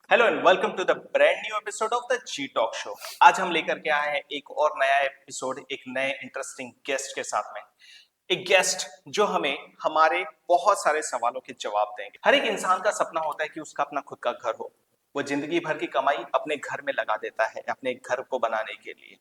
Hello and welcome to the brand new episode of the G talk show. आज हम लेकर के आए हैं एक और नया एपिसोड, एक नए इंटरेस्टिंग गेस्ट के साथ में। एक गेस्ट जो हमें हमारे बहुत सारे सवालों के जवाब देंगे। हर एक इंसान का सपना होता है कि उसका अपना खुद का घर हो। वो जिंदगी भर की कमाई अपने घर में लगा देता है अपने घर को बनाने के लिए।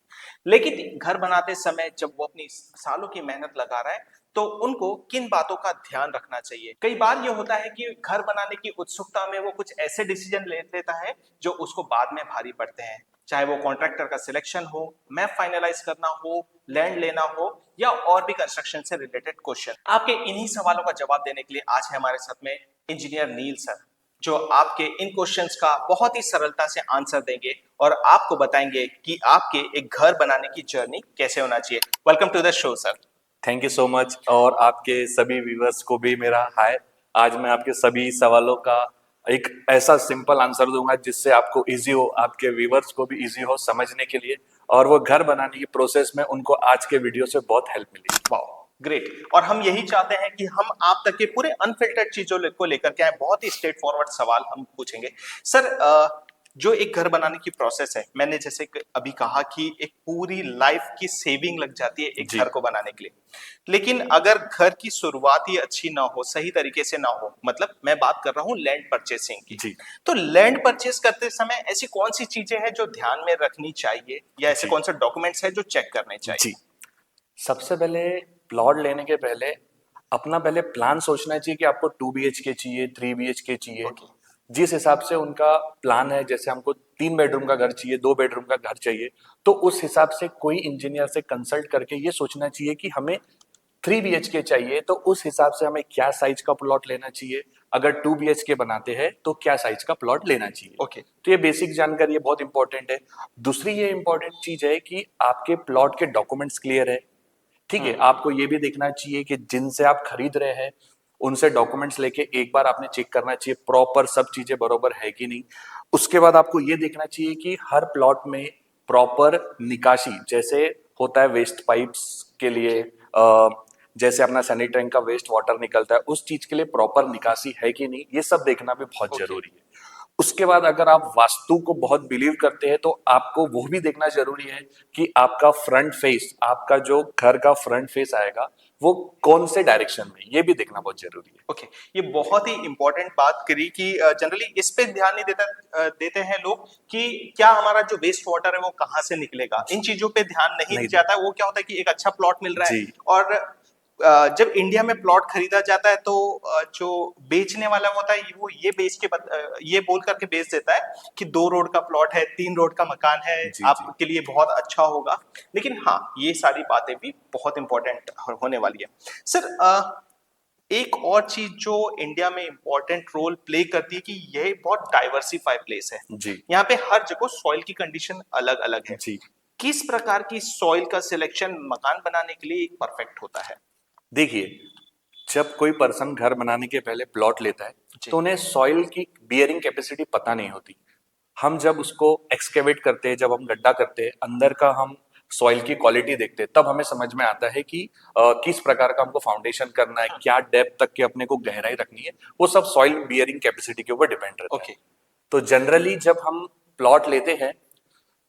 लेकिन घर बनाते समय जब वो अपनी सालों की मेहनत लगा रहा है तो उनको किन बातों का ध्यान रखना चाहिए। कई बार ये होता है कि घर बनाने की उत्सुकता में वो कुछ ऐसे डिसीजन ले लेता है जो उसको बाद में भारी पड़ते हैं, चाहे वो कॉन्ट्रैक्टर का सिलेक्शन हो, मैप फाइनलाइज करना हो, लैंड लेना हो या और भी कंस्ट्रक्शन से रिलेटेड क्वेश्चन। आपके इन्हीं सवालों का जवाब देने के लिए आज है हमारे साथ में इंजीनियर नील सर, जो आपके इन क्वेश्चंस का बहुत ही सरलता से आंसर देंगे और आपको बताएंगे कि आपके एक घर बनाने की जर्नी कैसे होना चाहिए। Welcome to the show sir. Thank you so much. और आपके सभी व्यूवर्स को भी मेरा हाय। आज मैं आपके सभी सवालों का एक ऐसा सिंपल आंसर दूंगा जिससे आपको इजी हो, आपके व्यूवर्स को भी इजी हो समझने के लिए, और वो घर बनाने की प्रोसेस में उनको आज के वीडियो से बहुत हेल्प मिली। Wow, great. और हम यही चाहते हैं कि हम आप तक के पूरे अनफिल्टर्ड चीजों को लेकर के आए, बहुत ही स्ट्रेट फॉरवर्ड सवाल हम पूछेंगे सर। जो एक घर बनाने की प्रोसेस है, मैंने जैसे अभी कहा कि एक पूरी लाइफ की सेविंग लग जाती है एक जी घर को बनाने के लिए। लेकिन अगर घर की शुरुआत ही अच्छी ना हो, सही तरीके से ना हो, मतलब मैं बात कर रहा हूँ लैंड परचेसिंग की, जी तो लैंड परचेस करते समय ऐसी कौन सी चीजें हैं जो ध्यान में रखनी चाहिए या ऐसे जी कौन से डॉक्यूमेंट्स हैं जो चेक करने चाहिए? जी सबसे पहले प्लॉट लेने के पहले अपना पहले प्लान सोचना चाहिए कि आपको 2 BHK चाहिए, 3 BHK चाहिए। ओके। जिस हिसाब से उनका प्लान है, जैसे हमको 3 बेडरूम का घर चाहिए, 2 बेडरूम का घर चाहिए, तो उस हिसाब से कोई इंजीनियर से कंसल्ट करके ये सोचना चाहिए कि हमें 3 BHK चाहिए, तो उस हिसाब से हमें क्या साइज का प्लॉट लेना चाहिए। अगर 2 BHK बनाते हैं तो क्या साइज का प्लॉट लेना चाहिए। ओके। तो ये बेसिक जानकारी ये बहुत इंपॉर्टेंट है। दूसरी ये इंपॉर्टेंट चीज है कि आपके प्लॉट के डॉक्यूमेंट्स क्लियर है। ठीक है, आपको ये भी देखना चाहिए कि जिनसे आप खरीद रहे हैं उनसे डॉक्यूमेंट्स लेके एक बार आपने चेक करना चाहिए प्रॉपर सब चीजें बरोबर है कि नहीं। उसके बाद आपको ये देखना चाहिए कि हर प्लॉट में प्रॉपर निकासी, जैसे होता है वेस्ट पाइप्स के लिए, जैसे अपना सैनिटरी टैंक का वेस्ट वाटर निकलता है, उस चीज के लिए प्रॉपर निकासी है कि नहीं, ये सब देखना भी बहुत ओके। जरूरी है। उसके बाद अगर आप वास्तु को बहुत बिलीव करते हैं तो आपको वो भी देखना जरूरी है कि आपका फ्रंट फेस, आपका जो घर का फ्रंट फेस आएगा वो कौन से डायरेक्शन में, ये भी देखना बहुत जरूरी है। ओके, ये बहुत ही इंपॉर्टेंट बात करी कि जनरली इस पे ध्यान नहीं देते हैं लोग कि क्या हमारा जो वेस्ट वाटर है वो कहाँ से निकलेगा, इन चीजों पे ध्यान नहीं नहीं जाता है। वो क्या होता है कि एक अच्छा प्लॉट मिल रहा है जी और जब इंडिया में प्लॉट खरीदा जाता है तो जो बेचने वाला होता है वो ये ये बोल करके बेच देता है कि 2 रोड का प्लॉट है, 3 रोड का मकान है, जी जी आपके लिए बहुत अच्छा होगा। लेकिन हाँ, ये सारी बातें भी बहुत इंपॉर्टेंट होने वाली है सर। एक और चीज जो इंडिया में इंपॉर्टेंट रोल प्ले करती है कि यह बहुत डाइवर्सिफाई प्लेस है। जी यहाँ पे हर जगह सॉइल की कंडीशन अलग अलग है। जी किस प्रकार की सॉइल का सिलेक्शन मकान बनाने के लिए परफेक्ट होता है? देखिए, जब कोई पर्सन घर बनाने के पहले प्लॉट लेता है जी। तो उन्हें सॉइल की बियरिंग कैपेसिटी पता नहीं होती। हम जब उसको एक्सकेवेट करते हैं, जब हम गड्ढा करते हैं, अंदर का हम सॉइल की क्वालिटी देखते हैं, तब हमें समझ में आता है कि किस प्रकार का हमको फाउंडेशन करना है, क्या डेप्थ तक की अपने को गहराई रखनी है। वो सब सॉइल बियरिंग कैपेसिटी के ऊपर डिपेंड रहता है। ओके। तो जनरली जब हम प्लॉट लेते हैं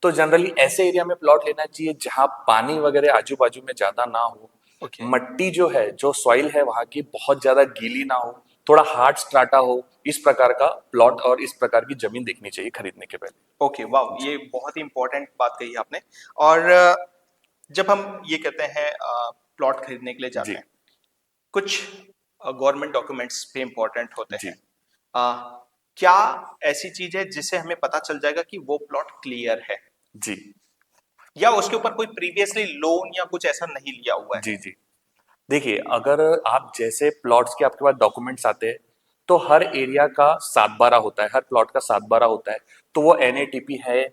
तो जनरली ऐसे एरिया में प्लॉट लेना चाहिए जहां पानी वगैरह आजू बाजू में ज्यादा ना हो। ओके। मट्टी जो है, जो सॉइल है वहां की, बहुत ज्यादा गीली ना हो, थोड़ा हार्ड स्ट्राटा हो। इस प्रकार का प्लॉट और इस प्रकार की जमीन देखनी चाहिए खरीदने के पहले। ओके, वाह, ये बहुत ही इंपॉर्टेंट बात कही आपने। और जब हम ये कहते हैं प्लॉट खरीदने के लिए जी जाते हैं, कुछ गवर्नमेंट डॉक्यूमेंट्स पे इंपॉर्टेंट होते जी हैं। क्या ऐसी चीज है जिससे हमें पता चल जाएगा कि वो प्लॉट क्लियर है जी या उसके ऊपर कोई प्रीवियसली लोन या कुछ ऐसा नहीं लिया हुआ है? जी जी देखिए, अगर आप जैसे प्लॉट्स के आपके पास डॉक्यूमेंट्स आते हैं तो हर एरिया का 7/12 होता है, हर प्लॉट का 7/12 होता है। तो वो NATP है,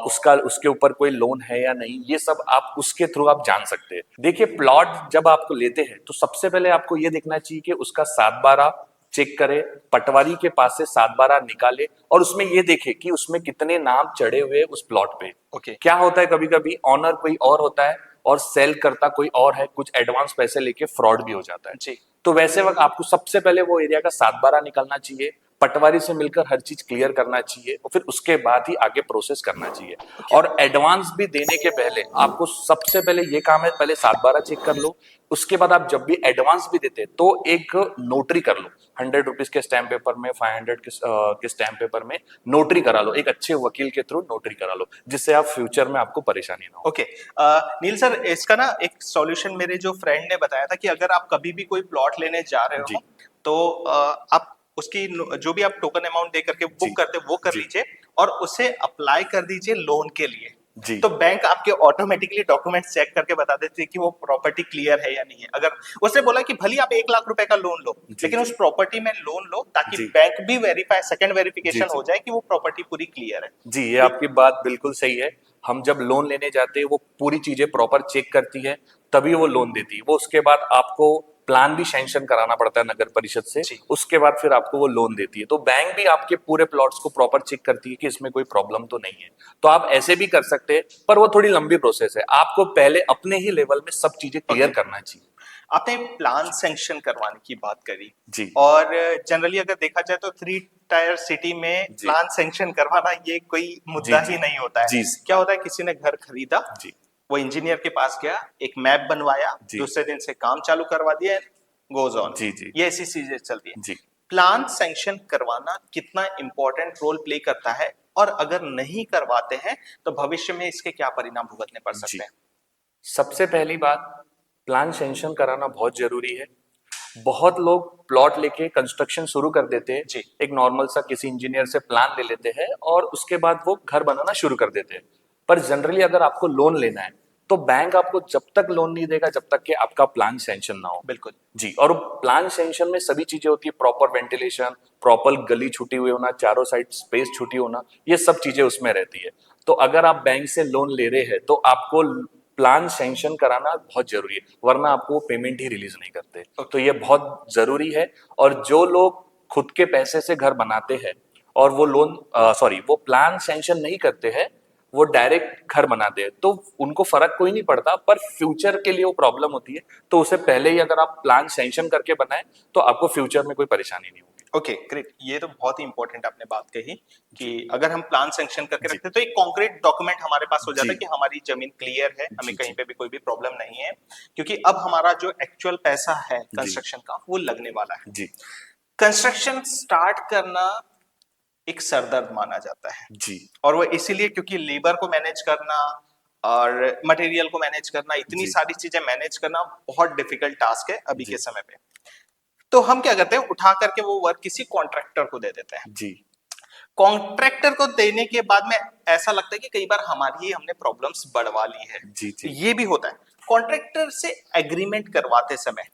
उसका उसके ऊपर कोई लोन है या नहीं, ये सब आप उसके थ्रू आप जान सकते हैं। देखिए, प्लॉट जब आपको लेते हैं तो सबसे पहले आपको ये देखना चाहिए कि उसका 7/12 चेक करे, पटवारी के पास से 7/12 निकाले और उसमें ये देखे कि उसमें कितने नाम चढ़े हुए उस प्लॉट पे। ओके। क्या होता है, कभी कभी ऑनर कोई और होता है और सेल करता कोई और है, कुछ एडवांस पैसे लेके फ्रॉड भी हो जाता है। जी। तो वैसे वक्त आपको सबसे पहले वो एरिया का 7/12 निकलना चाहिए। पटवारी से मिलकर हर चीज क्लियर करना चाहिए और फिर उसके बाद ही आगे प्रोसेस करना चाहिए। और एडवांस भी देने के पहले आपको सबसे पहले ये काम है, पहले 7/12 चेक कर लो। उसके बाद आप जब भी एडवांस भी देते तो एक नोटरी कर लो, 100 रुपीज के स्टैम्प पेपर में, 500 के स्टैम्प पेपर में नोटरी करा लो, एक अच्छे वकील के थ्रू नोटरी करा लो, जिससे आप फ्यूचर में आपको परेशानी ना हो। ओके नील सर, इसका ना एक सॉल्यूशन मेरे जो फ्रेंड ने बताया था कि अगर आप कभी भी कोई प्लॉट लेने जा रहे जी। हो तो आप उसकी जो भी आप टोकन अमाउंट दे करके जी। बुक करते वो कर जी। लीजिए और उसे अप्लाई कर दीजिए लोन के लिए। जी। तो बैंक आपके ऑटोमेटिकली डॉक्यूमेंट्स चेक करके बता देती है कि वो प्रॉपर्टी क्लियर है या नहीं है। अगर उसने बोला कि भले आप 1 लाख रुपए का लोन लो, जी, लेकिन जी। उस प्रॉपर्टी में लोन लो ताकि जी। बैंक भी वेरीफाई, सेकंड जी, वेरिफिकेशन जी। हो जाए कि वो प्रॉपर्टी पूरी क्लियर है। जी, ये आपकी बात बिल्कुल सही है। हम जब लोन लेने जाते हैं वो पूरी चीजें प्रॉपर चेक करती है, तभी वो लोन देती है। वो उसके बाद आपको प्लान भी सैंक्शन कराना पड़ता है नगर परिषद से, जी। उसके बाद फिर आपको वो लोन देती है। तो बैंक भी आपके पूरे प्लॉट्स को प्रॉपर चेक करती है कि इसमें कोई प्रॉब्लम तो नहीं है। तो आप ऐसे भी कर सकते हैं, पर वो थोड़ी लंबी प्रोसेस है। आपको पहले अपने ही लेवल में सब चीजें क्लियर करना चाहिए। आपने प्लान सैंक्शन करवाने की बात करी जी। और जनरली अगर देखा जाए तो 3 टायर सिटी में जी। प्लान सैंक्शन करवाना ये कोई मुद्दा जी। ही नहीं होता है। जी। क्या होता है, किसी ने घर खरीदा, जी। वो इंजीनियर के पास गया, एक मैप बनवाया, जी। दूसरे दिन से काम चालू करवा दिया, गोज ऑन। जी। जी। ये ऐसी चीजें चलती है। जी। प्लान सैंक्शन करवाना कितना इंपॉर्टेंट रोल प्ले करता है और अगर नहीं करवाते हैं तो भविष्य में इसके क्या परिणाम भुगतने पड़ सकते जी। हैं? सबसे पहली बात, प्लान सैंक्शन कराना बहुत जरूरी है। बहुत लोग प्लॉट लेके कंस्ट्रक्शन शुरू कर देते हैं, जी। एक नॉर्मल सा किसी इंजीनियर से प्लान ले लेते हैं और उसके बाद वो घर बनाना शुरू कर देते हैं। पर जनरली अगर आपको लोन लेना है तो बैंक आपको जब तक लोन नहीं देगा जब तक कि आपका प्लान सैंक्शन ना हो। बिल्कुल। जी। और प्लान सैंक्शन में सभी चीजें होती है, प्रॉपर वेंटिलेशन, प्रॉपर गली छुटी हुई होना, चारों साइड स्पेस छुटी होना, ये सब चीजें उसमें रहती है। तो अगर आप बैंक से लोन ले रहे हैं तो आपको प्लान सैंक्शन कराना बहुत जरूरी है, वरना आपको वो पेमेंट ही रिलीज नहीं करते। तो ये बहुत जरूरी है। और जो लोग खुद के पैसे से घर बनाते हैं और वो वो प्लान सैंक्शन नहीं करते हैं, वो डायरेक्ट घर बनाते हैं, तो उनको फर्क कोई नहीं पड़ता, पर फ्यूचर के लिए वो प्रॉब्लम होती है। तो उसे पहले ही अगर आप प्लान सैंक्शन करके बनाए तो आपको फ्यूचर में कोई परेशानी नहीं होगी। ओके ग्रेट, ये तो बहुत ही इंपॉर्टेंट आपने बात कही कि अगर हम प्लान सैंक्शन करके जी। रखते हैं तो एक कॉन्क्रीट डॉक्यूमेंट हमारे पास हो जाता जी। है कि हमारी जमीन क्लियर है, हमें जी। कहीं जी। पे भी कोई भी प्रॉब्लम नहीं है, क्योंकि अब हमारा जो एक्चुअल पैसा है जी। कंस्ट्रक्शन का वो लगने वाला है। जी। कंस्ट्रक्शन स्टार्ट करना एक सरदर्द माना जाता है जी। और वो इसीलिए क्योंकि लेबर को मैनेज करना और मटेरियल को मैनेज करना, इतनी जी। सारी चीजें मैनेज करना बहुत डिफिकल्ट टास्क है अभी जी। के समय पे। तो हम क्या करते हैं, उठा करके वो वर्क किसी कॉन्ट्रैक्टर को दे देते हैं। जी। कॉन्ट्रैक्टर को देने के बाद में ऐसा लगता है कि कई बार हमारी ही हमने प्रॉब्लम्स बढ़वा ली है। जी। जी। ये भी होता है। कॉन्ट्रैक्टर से एग्रीमेंट करवाते समय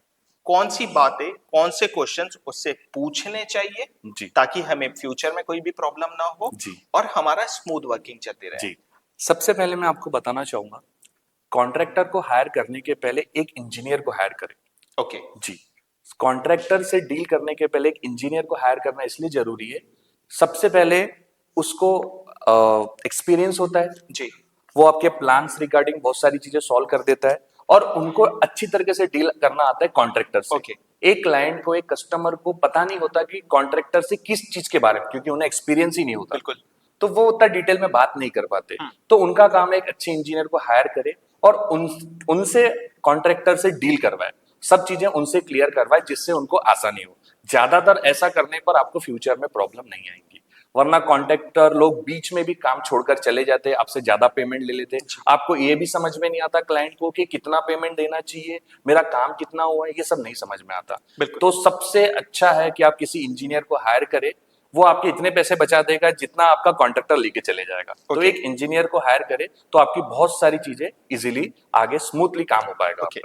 कौन सी बातें, कौन से क्वेश्चंस उससे पूछने चाहिए जी। ताकि हमें फ्यूचर में कोई भी प्रॉब्लम ना हो जी। और हमारा स्मूथ वर्किंग चलती रहे? जी। सबसे पहले मैं आपको बताना चाहूंगा, कॉन्ट्रैक्टर को हायर करने के पहले एक इंजीनियर को हायर करें। ओके। जी। कॉन्ट्रैक्टर से डील करने के पहले एक इंजीनियर को हायर करना इसलिए जरूरी है, सबसे पहले उसको एक्सपीरियंस होता है। जी। वो आपके प्लान्स रिगार्डिंग बहुत सारी चीजें सॉल्व कर देता है और उनको अच्छी तरीके से डील करना आता है कॉन्ट्रैक्टर से। ओके। एक क्लाइंट को, एक कस्टमर को पता नहीं होता कि कॉन्ट्रैक्टर से किस चीज के बारे में, क्योंकि उन्हें एक्सपीरियंस ही नहीं होता, बिल्कुल। तो वो उतना डिटेल में बात नहीं कर पाते। तो उनका काम है एक अच्छे इंजीनियर को हायर करे और उनसे कॉन्ट्रैक्टर से डील करवाए, सब चीजें उनसे क्लियर करवाए जिससे उनको आसानी हो। ज्यादातर ऐसा करने पर आपको फ्यूचर में प्रॉब्लम नहीं आएंगी, वरना कॉन्ट्रैक्टर लोग बीच में भी काम छोड़कर चले जाते हैं, आपसे ज्यादा पेमेंट ले लेते हैं। आपको ये भी समझ में नहीं आता क्लाइंट को कि कितना पेमेंट देना चाहिए, मेरा काम कितना हुआ है, ये सब नहीं समझ में आता। बिल्कुल। तो सबसे अच्छा है कि आप किसी इंजीनियर को हायर करें, वो आपके इतने पैसे बचा देगा जितना आपका कॉन्ट्रैक्टर लेके चले जाएगा। तो Okay. एक इंजीनियर को हायर करे तो आपकी बहुत सारी चीजें इजीली आगे स्मूथली काम हो पाएगा। ओके।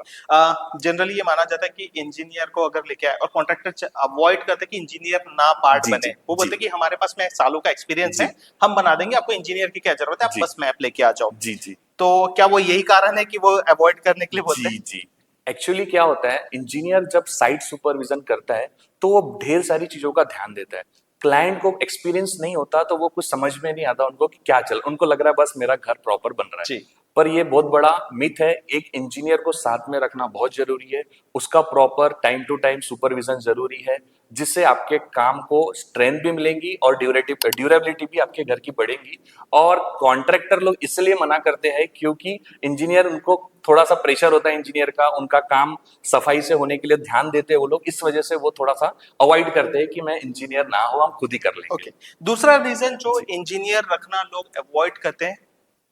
जनरली ये माना जाता है कि इंजीनियर को अगर लेके आए और कॉन्ट्रैक्टर अवॉइड करते हैं कि इंजीनियर ना पार्ट जी, बने, जी, वो बोलते जी। हैं कि हमारे पास में सालों का एक्सपीरियंस जी। है, हम बना देंगे, आपको इंजीनियर की क्या जरूरत है, आप जी। बस मैप लेके आ जाओ। जी। जी। तो क्या वो यही कारण है कि वो अवॉइड करने के लिए बोलते जी। हैं? जी। एक्चुअली क्या होता है, इंजीनियर जब साइट सुपरविजन करता है तो वो ढेर सारी चीजों का ध्यान देता है। क्लाइंट को एक्सपीरियंस नहीं होता तो वो कुछ समझ में नहीं आता उनको कि क्या चल, उनको लग रहा है बस मेरा घर प्रॉपर बन रहा है। जी। पर ये बहुत बड़ा मिथ है। एक इंजीनियर को साथ में रखना बहुत जरूरी है, उसका proper time to time supervision जरूरी है, जिससे आपके काम को स्ट्रेंथ भी मिलेंगी और ड्यूरेबिलिटी भी आपके घर की बढ़ेगी। और कॉन्ट्रैक्टर लोग इसलिए मना करते हैं क्योंकि इंजीनियर, उनको थोड़ा सा प्रेशर होता है इंजीनियर का, उनका काम सफाई से होने के लिए ध्यान देते हैं वो लोग, इस वजह से वो थोड़ा सा अवॉइड करते हैं कि मैं इंजीनियर ना हो, हम खुद ही कर लेंगे। ओके, दूसरा रीजन जो जी। इंजीनियर रखना लोग अवॉइड करते हैं,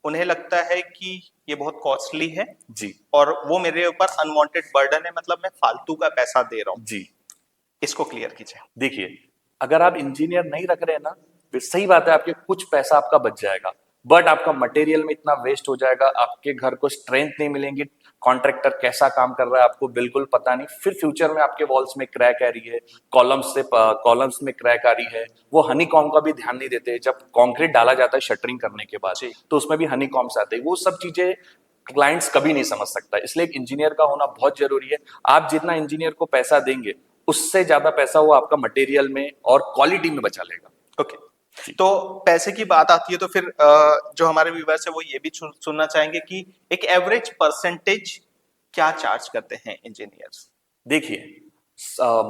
उन्हें लगता है कि ये बहुत कॉस्टली है जी और वो मेरे ऊपर अनवांटेड बर्डन है, मतलब मैं फालतू का पैसा दे रहा हूँ। जी। इसको क्लियर कीजिए। देखिए, अगर आप इंजीनियर नहीं रख रहे हैं ना, फिर सही बात है, आपके कुछ पैसा आपका बच जाएगा, बट आपका मटेरियल में इतना वेस्ट हो जाएगा, आपके घर को स्ट्रेंथ नहीं मिलेंगी, कॉन्ट्रैक्टर कैसा काम कर रहा है आपको बिल्कुल पता नहीं, फिर फ्यूचर में आपके वॉल्स में क्रैक आ रही है, कॉलम्स में क्रैक आ रही है, वो हनी कॉम का भी ध्यान नहीं देते। जब कंक्रीट डाला जाता है शटरिंग करने के बाद, जी। तो उसमें भी हनी कॉम्स आते हैं, वो सब चीजें क्लाइंट्स कभी नहीं समझ सकता। इसलिए एक इंजीनियर का होना बहुत जरूरी है। आप जितना इंजीनियर को पैसा देंगे, उससे ज्यादा पैसा वो आपका मटेरियल में और क्वालिटी में बचा लेगा। ओके, तो पैसे की बात आती है तो फिर जो हमारे व्यूअर्स है वो ये भी सुनना चाहेंगे कि एक एवरेज परसेंटेज क्या चार्ज करते हैं इंजीनियर्स? देखिए,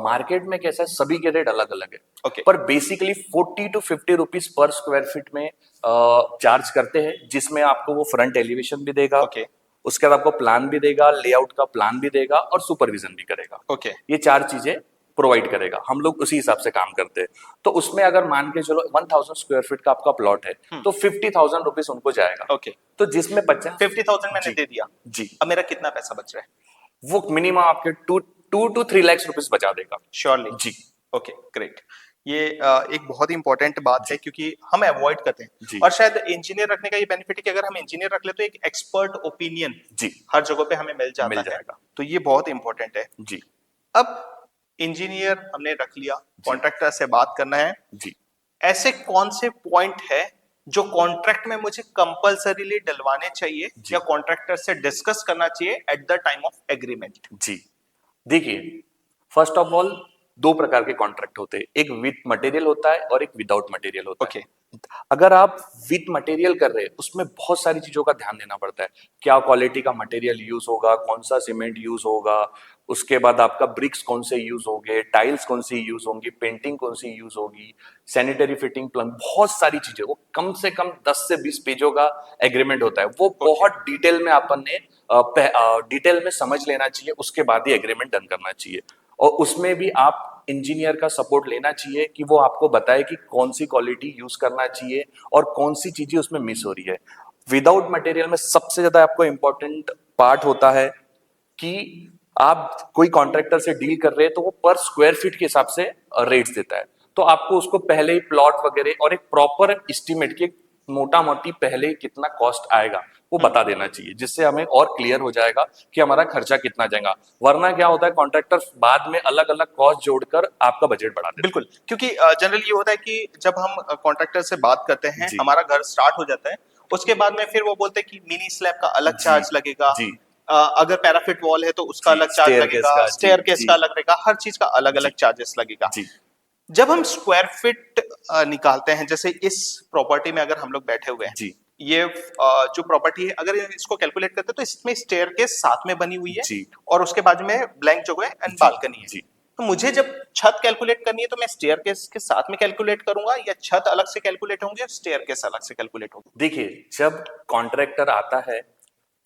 मार्केट में कैसा है, सभी के रेट अलग अलग है। ओके। पर basically 40 to 50 rupees per square feet में चार्ज करते हैं, जिसमें आपको वो फ्रंट एलिवेशन भी देगा, ओके। उसके बाद आपको प्लान भी देगा, लेआउट का प्लान भी देगा और सुपरविजन भी करेगा। ओके। ये चार चीजें प्रोवाइड करेगा, हम लोग उसी हिसाब से काम करते हैं। तो उसमें अगर मान के चलो 1000 स्क्वायर फीट का आपका प्लॉट है, तो 50,000 रुपीज उनको जाएगा। ओके, तो जिसमें 50,000 मैंने जी दे दिया, जी, अब मेरा कितना पैसा बच रहा है? वो मिनिमम आपके 2 to 3 लाख रुपीस बचा देगा। श्योरली। जी ओके, ग्रेट। ये एक बहुत ही इंपॉर्टेंट बात है क्योंकि हम अवॉइड करते जी। हैं, और शायद इंजीनियर रखने का ये बेनिफिट है कि अगर हम इंजीनियर रख ले तो एक एक्सपर्ट ओपिनियन जी हर जगह पे हमें मिल जाता मिल है, जाएगा। तो ये बहुत इंपॉर्टेंट है। जी अब इंजीनियर हमने रख लिया, कॉन्ट्रैक्टर से बात करना है, जी ऐसे कौन से पॉइंट है जो कॉन्ट्रैक्ट में मुझे कंपल्सरीली डलवाने चाहिए जी। या कॉन्ट्रैक्टर से डिस्कस करना चाहिए at the time of agreement? जी। देखिए, फर्स्ट ऑफ ऑल 2 प्रकार के कॉन्ट्रैक्ट होते हैं, एक विथ मटेरियल होता है और एक विदाउट मटेरियल होता ओके। है। अगर आप विथ मटेरियल कर रहे हैं, उसमें बहुत सारी चीजों का ध्यान देना पड़ता है। क्या क्वालिटी का मटेरियल यूज होगा, कौन सा सीमेंट यूज होगा, उसके बाद आपका ब्रिक्स कौन से यूज होंगे, टाइल्स कौन सी यूज होंगी, पेंटिंग कौन सी यूज होगी, सैनिटरी फिटिंग, प्लम, बहुत सारी चीजें। वो कम से कम 10 से 20 पेजों का एग्रीमेंट होता है, वो बहुत डिटेल में अपन ने डिटेल में समझ लेना चाहिए, उसके बाद ही एग्रीमेंट डन करना चाहिए। और उसमें भी आप इंजीनियर का सपोर्ट लेना चाहिए कि वो आपको बताए कि कौन सी क्वालिटी यूज करना चाहिए और कौन सी चीजें उसमें मिस हो रही है। विदाउट मटेरियल में सबसे ज्यादा आपको इंपॉर्टेंट पार्ट होता है कि आप कोई कॉन्ट्रैक्टर से डील कर रहे हैं तो वो पर स्क्वायर फीट के हिसाब से रेट्स देता है, तो आपको उसको पहले ही प्लॉट वगैरह और एक प्रॉपर एस्टिमेट की मोटा मोटी पहले कितना कॉस्ट आएगा वो बता देना चाहिए, जिससे हमें और क्लियर हो जाएगा कि हमारा खर्चा कितना जाएगा। वरना क्या होता है, कॉन्ट्रैक्टर बाद में अलग अलग कॉस्ट जोड़कर आपका बजट बढ़ा देता है। बिल्कुल, क्योंकि जनरली ये होता है कि जब हम कॉन्ट्रैक्टर से बात करते हैं, जी। हमारा घर स्टार्ट हो जाता है, उसके बाद में फिर वो बोलते हैं कि मिनी स्लैब का अलग जी, चार्ज लगेगा, जी। अगर पैराफिट वॉल है तो उसका जी, अलग चार्ज staircase लगेगा, का, जी, स्टेयरकेस जी। का अलग लगेगा, हर चीज का अलग अलग जी। चार्जेस लगेगा। जी जब हम स्क्वायर फीट निकालते हैं, जैसे इस प्रॉपर्टी में अगर हम लोग बैठे हुए हैं, जी ये जो प्रॉपर्टी है अगर इसको कैलकुलेट करते हैं तो इसमें स्टेयरकेस साथ में बनी हुई है जी और उसके बाजू में ब्लैंक जगह है एंड जी, बालकनी है। जी। तो मुझे जब छत कैलकुलेट करनी है तो मैं स्टेयरकेस के साथ में कैलकुलेट करूंगा या छत अलग से कैलकुलेट होंगे और स्टेयरकेस अलग से कैलकुलेट होगी? देखिए, जब कॉन्ट्रैक्टर आता है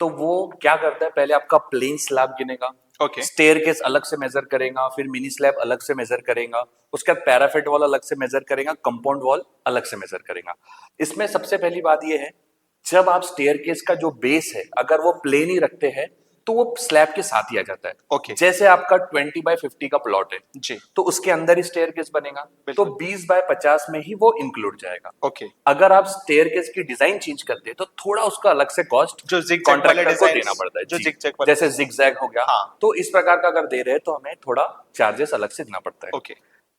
तो वो क्या करता है, पहले आपका प्लेन स्लैब गिनेगा, ओके। स्टेयरकेस अलग से मेजर करेगा, फिर मिनी स्लैब अलग से मेजर करेगा, उसके बाद पैराफिट वॉल अलग से मेजर करेगा, कंपाउंड वॉल अलग से मेजर करेगा। इसमें सबसे पहली बात ये है, जब आप स्टेयरकेस का जो बेस है अगर वो प्लेन ही रखते हैं तो वो स्लैब के साथ ही आ जाता है। ओके। जैसे आपका 20x50 का प्लॉट है, जी। तो उसके अंदर ही स्टेयरकेस बनेगा, तो 20x50 में ही वो इंक्लूड जाएगा। ओके। अगर आप स्टेयरकेस की डिजाइन चेंज करते हैं तो थोड़ा उसका अलग से कॉस्ट जो zigzag वाले कॉन्ट्रैक्टर को designs, देना पड़ता है। जो जी, zigzag वाले जैसे जिगजैग हो गया, हाँ। तो इस प्रकार का अगर दे रहे हैं तो हमें थोड़ा चार्जेस अलग से देना पड़ता है। ओके।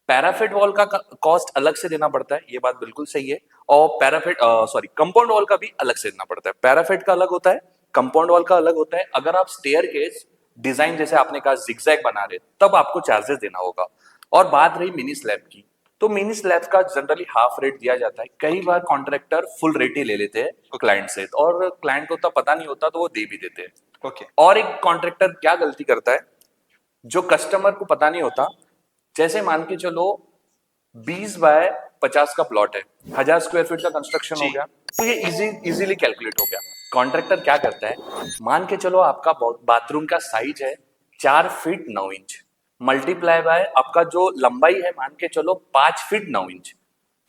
पैराफिट वॉल का कॉस्ट अलग से देना पड़ता है, ये बात बिल्कुल सही है। और कंपाउंड वॉल का भी अलग से देना पड़ता है। पैराफिट का अलग होता है, कंपाउंड वॉल का अलग होता है। अगर आप स्टेयरकेस डिजाइन जैसे आपने कहा जिगजैग बना रहे, तब आपको चार्जेस देना होगा। और बात रही मिनी स्लैब की, तो मिनी स्लैब का जनरली हाफ रेट दिया जाता है। कई बार कॉन्ट्रैक्टर फुल रेट ही ले लेते हैं क्लाइंट से, और क्लाइंट को तो पता नहीं होता तो वो दे भी देते हैं। ओके। और एक कॉन्ट्रैक्टर क्या गलती करता है, जो कस्टमर को पता नहीं होता, जैसे मान के चलो 20 बाय 50 का प्लॉट है, 1000 स्क्वायर फीट का कंस्ट्रक्शन हो जी। गया, तो ये इजीली कैलकुलेट हो गया। कॉन्ट्रैक्टर क्या करता है, मान के चलो आपका बाथरूम का साइज है 4 फीट 9 इंच, मल्टीप्लाई बाय आपका जो लंबाई है मान के चलो 5 फीट 9 इंच,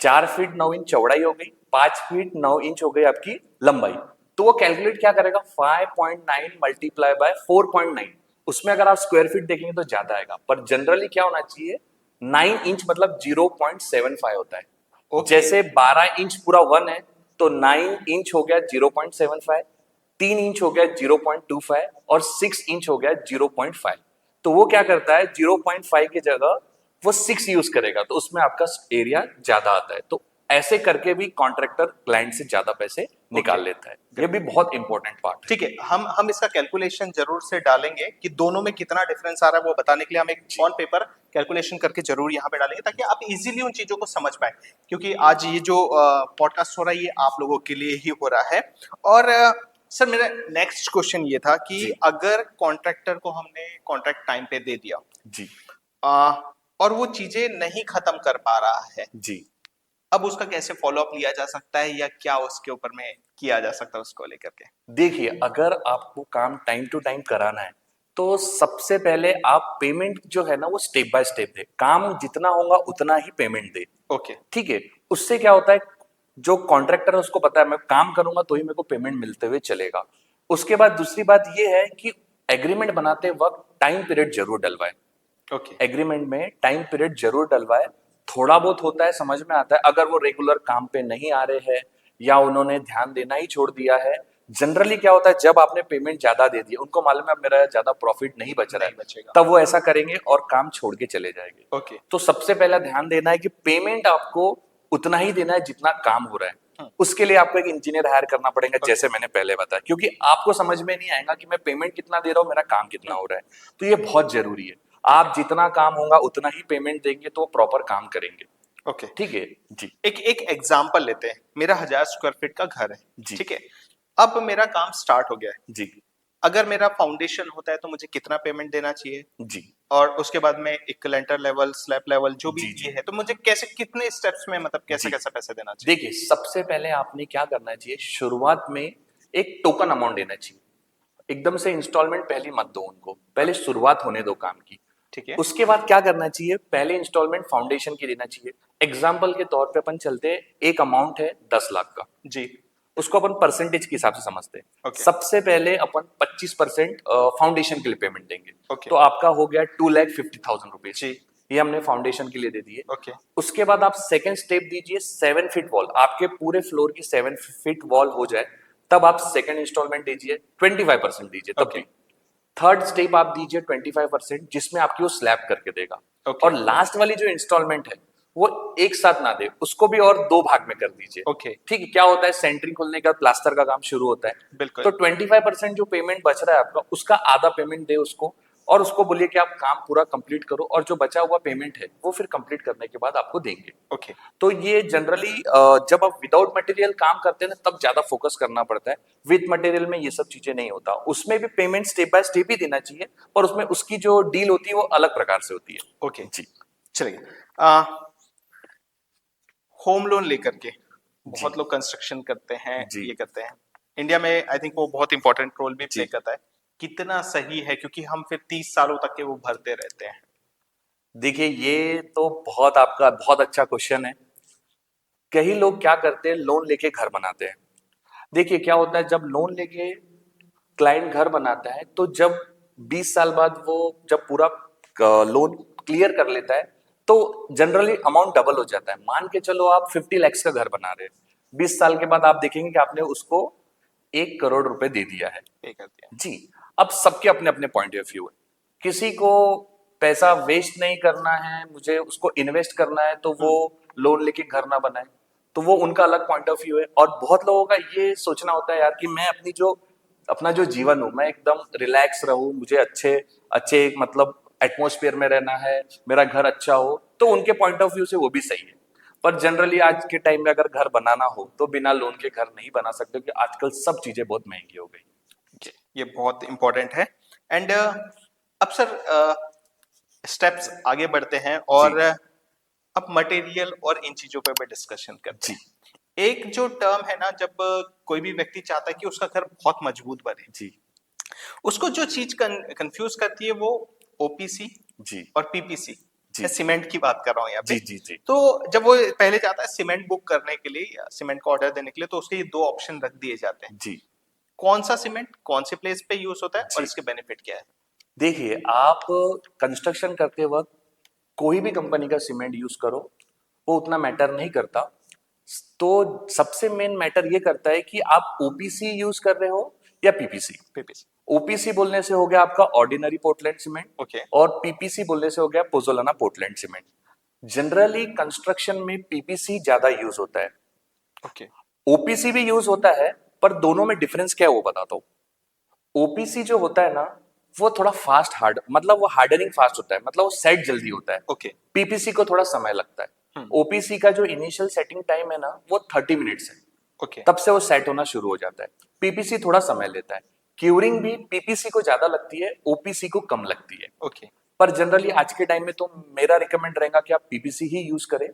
4 फीट 9 इंच चौड़ाई हो गई, 5 फीट 9 इंच हो गई आपकी लंबाई। तो वो कैलकुलेट क्या करेगा, 5.9 मल्टीप्लाई बाय 4.9, उसमें अगर आप स्क्वायर फीट देखेंगे तो ज्यादा आएगा, पर जनरली क्या होना चाहिए, 9 इंच मतलब 0.75 होता है। Okay. जैसे 12 इंच पूरा 1 है, तो 9 इंच हो गया 0.75, 3 इंच हो गया 0.25 और 6 इंच हो गया 0.5। तो वो क्या करता है, 0.5 की जगह वो 6 यूज करेगा, तो उसमें आपका एरिया ज्यादा आता है। तो ऐसे करके भी कॉन्ट्रैक्टर क्लाइंट से ज्यादा पैसे निकाल लेता है। ये भी बहुत इंपॉर्टेंट पार्ट है। ठीक है, हम इसका कैलकुलेशन जरूर से डालेंगे कि दोनों में कितना डिफरेंस आ रहा है, वो बताने के लिए हम एक ऑन पेपर कैलकुलेशन करके जरूर यहाँ पे डालेंगे, ताकि आप इजीली उन चीजों को समझ पाए। क्योंकि आज ये जो पॉडकास्ट हो रहा है ये आप लोगों के लिए ही हो रहा है। और सर, मेरा नेक्स्ट क्वेश्चन ये था कि जी। अगर कॉन्ट्रैक्टर को हमने कॉन्ट्रैक्ट टाइम पे दे दिया जी और वो चीजें नहीं खत्म कर पा रहा है, जी अब उसका कैसे फॉलो अप लिया जा सकता है, या क्या उसके ऊपर में किया जा सकता है उसको लेकर के? देखिए, अगर आपको काम टाइम टू टाइम कराना है तो सबसे पहले आप पेमेंट जो है ना वो स्टेप बाय स्टेप दे, काम जितना होगा उतना ही पेमेंट दे। ओके। ठीक है, उससे क्या होता है, जो कॉन्ट्रैक्टर है उसको पता है मैं काम करूंगा तो ही मेरे को पेमेंट मिलते हुए चलेगा। उसके बाद दूसरी बात ये है कि एग्रीमेंट बनाते वक्त टाइम पीरियड जरूर डलवाए। ओके। एग्रीमेंट में टाइम पीरियड जरूर डलवाए। थोड़ा बहुत होता है, समझ में आता है, अगर वो रेगुलर काम पे नहीं आ रहे हैं या उन्होंने ध्यान देना ही छोड़ दिया है। जनरली क्या होता है, जब आपने पेमेंट ज्यादा दे दी, उनको मालूम है अब मेरा ज्यादा प्रॉफिट नहीं बच रहा नहीं है, बचेगा। तब वो ऐसा करेंगे और काम छोड़ के चले जाएंगे। ओके। तो सबसे पहला ध्यान देना है कि पेमेंट आपको उतना ही देना है जितना काम हो रहा है। उसके लिए आपको एक इंजीनियर हायर करना पड़ेगा, जैसे मैंने पहले बताया, क्योंकि आपको समझ में नहीं आएगा कि मैं पेमेंट कितना दे रहा हूं, मेरा काम कितना हो रहा है। तो ये बहुत जरूरी है। आप जितना काम होगा उतना ही पेमेंट देंगे तो वो प्रॉपर काम करेंगे। ओके। ठीक है जी। एक एक एग्जांपल लेते हैं। मेरा 1000 स्क्वायर फीट का घर है, जी। ठीक है। अब मेरा काम स्टार्ट हो गया है। जी। अगर मेरा फाउंडेशन होता है तो मुझे कितना पेमेंट देना चाहिए, जी। और उसके बाद में एक लेंटर लेवल, स्लैब लेवल, जो भी जी, जी। ये है, तो मुझे कैसे, कितने स्टेप्स में, मतलब कैसे जी। कैसे पैसे देना चाहिए? देखिए, सबसे पहले आपने क्या करना चाहिए, शुरुआत में एक टोकन अमाउंट देना चाहिए। एकदम से इंस्टॉलमेंट पहले मत दो उनको, पहले शुरुआत होने दो काम की। ठीक है। उसके बाद क्या करना चाहिए, पहले इंस्टॉलमेंट फाउंडेशन की देना चाहिए। एग्जाम्पल के तौर पे अपन चलते हैं, एक अमाउंट है 10 लाख का, जी। उसको अपन परसेंटेज के हिसाब से समझते हैं। Okay. सबसे पहले अपन 25% फाउंडेशन के लिए पेमेंट देंगे। Okay. तो आपका हो गया 2,50,000 रुपीज। जी। ये हमने फाउंडेशन के लिए दे दिए। ओके। उसके बाद आप सेकंड स्टेप दीजिए 7 फीट वॉल, आपके पूरे फ्लोर की 7 फीट वॉल हो जाए, तब आप सेकंड इंस्टॉलमेंट दीजिए, 25% दीजिए तब Okay. भी। थर्ड स्टेप आप दीजिए 25%, जिसमें आपकी वो स्लैब करके देगा। Okay. और लास्ट वाली जो इंस्टॉलमेंट है वो एक साथ ना दे, उसको भी और 2 भाग में कर दीजिए। Okay. ठीक है, क्या होता है, सेंटरिंग खुलने का प्लास्टर का काम शुरू होता है। बिल्कुल। तो 25% जो पेमेंट बच रहा है आपका, उसका आधा पेमेंट दे उसको, और उसको बोलिए कि आप काम पूरा कंप्लीट करो, और जो बचा हुआ पेमेंट है वो फिर कंप्लीट करने के बाद आपको देंगे। ओके। तो ये जनरली जब आप विदाउट मटेरियल काम करते हैं ना, तब ज्यादा फोकस करना पड़ता है। विद मटेरियल में ये सब चीजें नहीं होता, उसमें भी पेमेंट स्टेप बाय स्टेप ही देना चाहिए, और उसमें उसकी जो डील होती है वो अलग प्रकार से होती है। ओके जी। चलिए, होम लोन लेकर के बहुत लोग कंस्ट्रक्शन करते हैं, जी। ये करते हैं। इंडिया में आई थिंक वो बहुत इंपॉर्टेंट रोल भी प्ले जी। करता है। कितना सही है, क्योंकि हम फिर 30 सालों तक के वो भरते रहते हैं। देखिए, ये तो बहुत आपका बहुत अच्छा क्वेश्चन है। कई लोग क्या करते हैं, लोन लेके घर बनाते हैं। देखिए क्या होता है, जब लोन लेके क्लाइंट घर बनाता है, तो जब 20 साल बाद वो जब पूरा लोन क्लियर कर लेता है, तो जनरली अमाउंट डबल हो जाता है। मान के चलो आप 50 lakhs का घर बना रहे हैं, 20 साल के बाद आप देखेंगे कि आपने उसको 1 करोड़ रुपए दे दिया है। पे कर दिया। जी। अब सबके अपने अपने पॉइंट ऑफ व्यू है। किसी को पैसा वेस्ट नहीं करना है, मुझे उसको इन्वेस्ट करना है, तो वो लोन लेके घर ना बनाए, तो वो उनका अलग पॉइंट ऑफ व्यू है। और बहुत लोगों का ये सोचना होता है यार कि मैं अपना जो जीवन हूं, मैं एकदम रिलैक्स रहूं, मुझे अच्छे अच्छे मतलब एटमॉस्फेयर में रहना है, मेरा घर अच्छा हो, तो उनके पॉइंट ऑफ व्यू से वो भी सही है। पर जनरली आज के टाइम में अगर घर बनाना हो तो बिना लोन के घर नहीं बना सकते, क्योंकि आजकल सब चीजें बहुत महंगी हो गई। ये बहुत इंपॉर्टेंट है। एंड अब सर स्टेप्स आगे बढ़ते हैं और जी अब मटेरियल और इन चीजों पे भी डिस्कशन करते जी हैं। एक जो टर्म है ना, जब कोई भी व्यक्ति चाहता है कि उसका घर बहुत मजबूत बने, जी उसको जो चीज कंफ्यूज करती है वो ओपीसी जी और पीपीसी, जी मैं सीमेंट की बात कर रहा हूँ यहाँ पे। जी जी जी तो जब वो पहले जाता है सीमेंट बुक करने के लिए या सीमेंट का ऑर्डर देने के लिए, तो उसके ये दो ऑप्शन रख दिए जाते हैं। जी कौन सा सीमेंट कौन से प्लेस पे यूज होता है और जी इसके बेनिफिट क्या है? देखिए, आप कंस्ट्रक्शन करते वक्त कोई भी कंपनी का सीमेंट यूज करो, वो उतना मैटर नहीं करता। तो सबसे मेन मैटर ये करता है कि आप ओपीसी यूज कर रहे हो या पीपीसी। पीपीसी। ओपीसी बोलने से हो गया आपका ऑर्डिनरी पोर्टलैंड सीमेंट, ओके। और पीपीसी बोलने से हो गया pozzolana Portland cement. Generally construction में पीपीसी ज्यादा यूज होता है, ओके। ओपीसी भी यूज होता है, पर दोनों में डिफरेंस क्या है वो बताता हूँ। ओपीसी जो होता है ना, वो थोड़ा फास्ट हार्ड, मतलब वो हार्डनिंग फास्ट होता है, मतलब वो सेट जल्दी होता है। ओके। पीपीसी को थोड़ा समय लगता है। ओपीसी का जो इनिशियल सेटिंग टाइम है ना, वो 30 मिनट्स है, ओके। तब से वो सेट होना शुरू हो जाता है। पीपीसी थोड़ा समय लेता है। क्यूरिंग भी पीपीसी को ज्यादा लगती है, ओपीसी को कम लगती है। ओके। पर जनरली आज के टाइम में तो मेरा रिकमेंड रहेगा कि आप पीपीसी ही यूज करें।